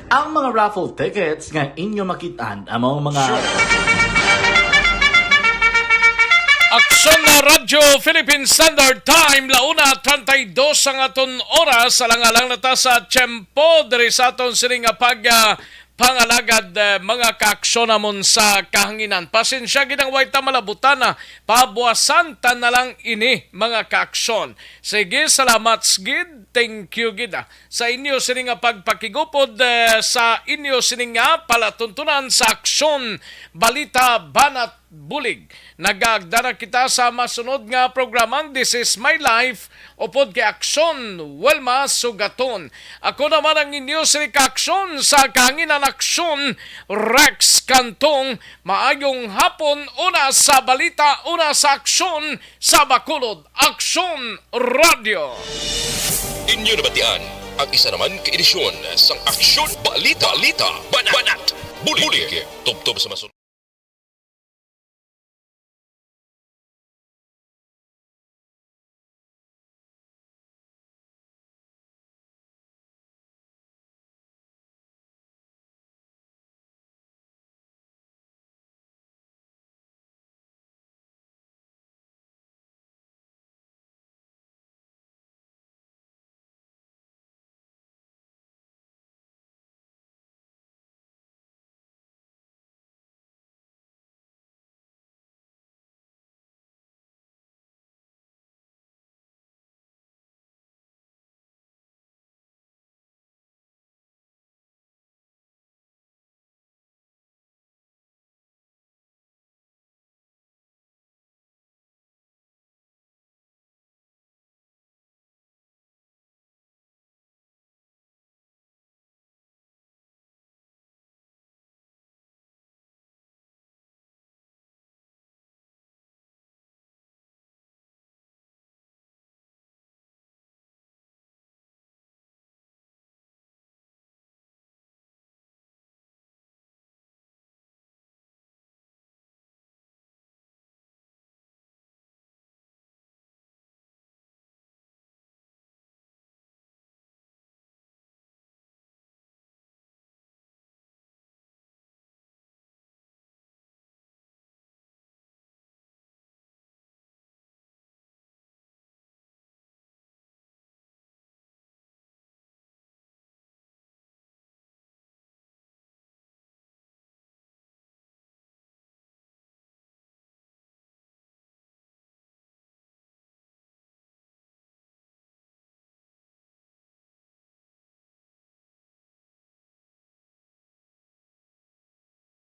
Ang mga raffle tickets nga inyo makitaan among mga Aksyon na Radyo Philippine Standard Time, launa 32 ang aton oras, alang-alang na ta sa tiyempo, diri sa aton sining pangalagad mga kaaksyon namon sa kahanginan. Pasensya ginang wayta malabutana, pabuasan ta na lang ini mga kaaksyon. Sige, salamat gid, thank you gid sa inyo sininga pagpakigupod sa inyo sininga palatuntunan sa aksyon balita banat bulig. Nagagdara kita sa masunod nga programang This is My Life upod kay Aksyon Welma Sugaton. Ako naman ang inyo si Aksyon sa Kahanginan Aksyon Rex Cantong. Maayong hapon, una sa balita, una sa aksyon sa Bacolod Aksyon Radio. Inyo nabatian ang isa naman ka edisyon sang Aksyon Balita Banat Bulig tubtob sa masunod.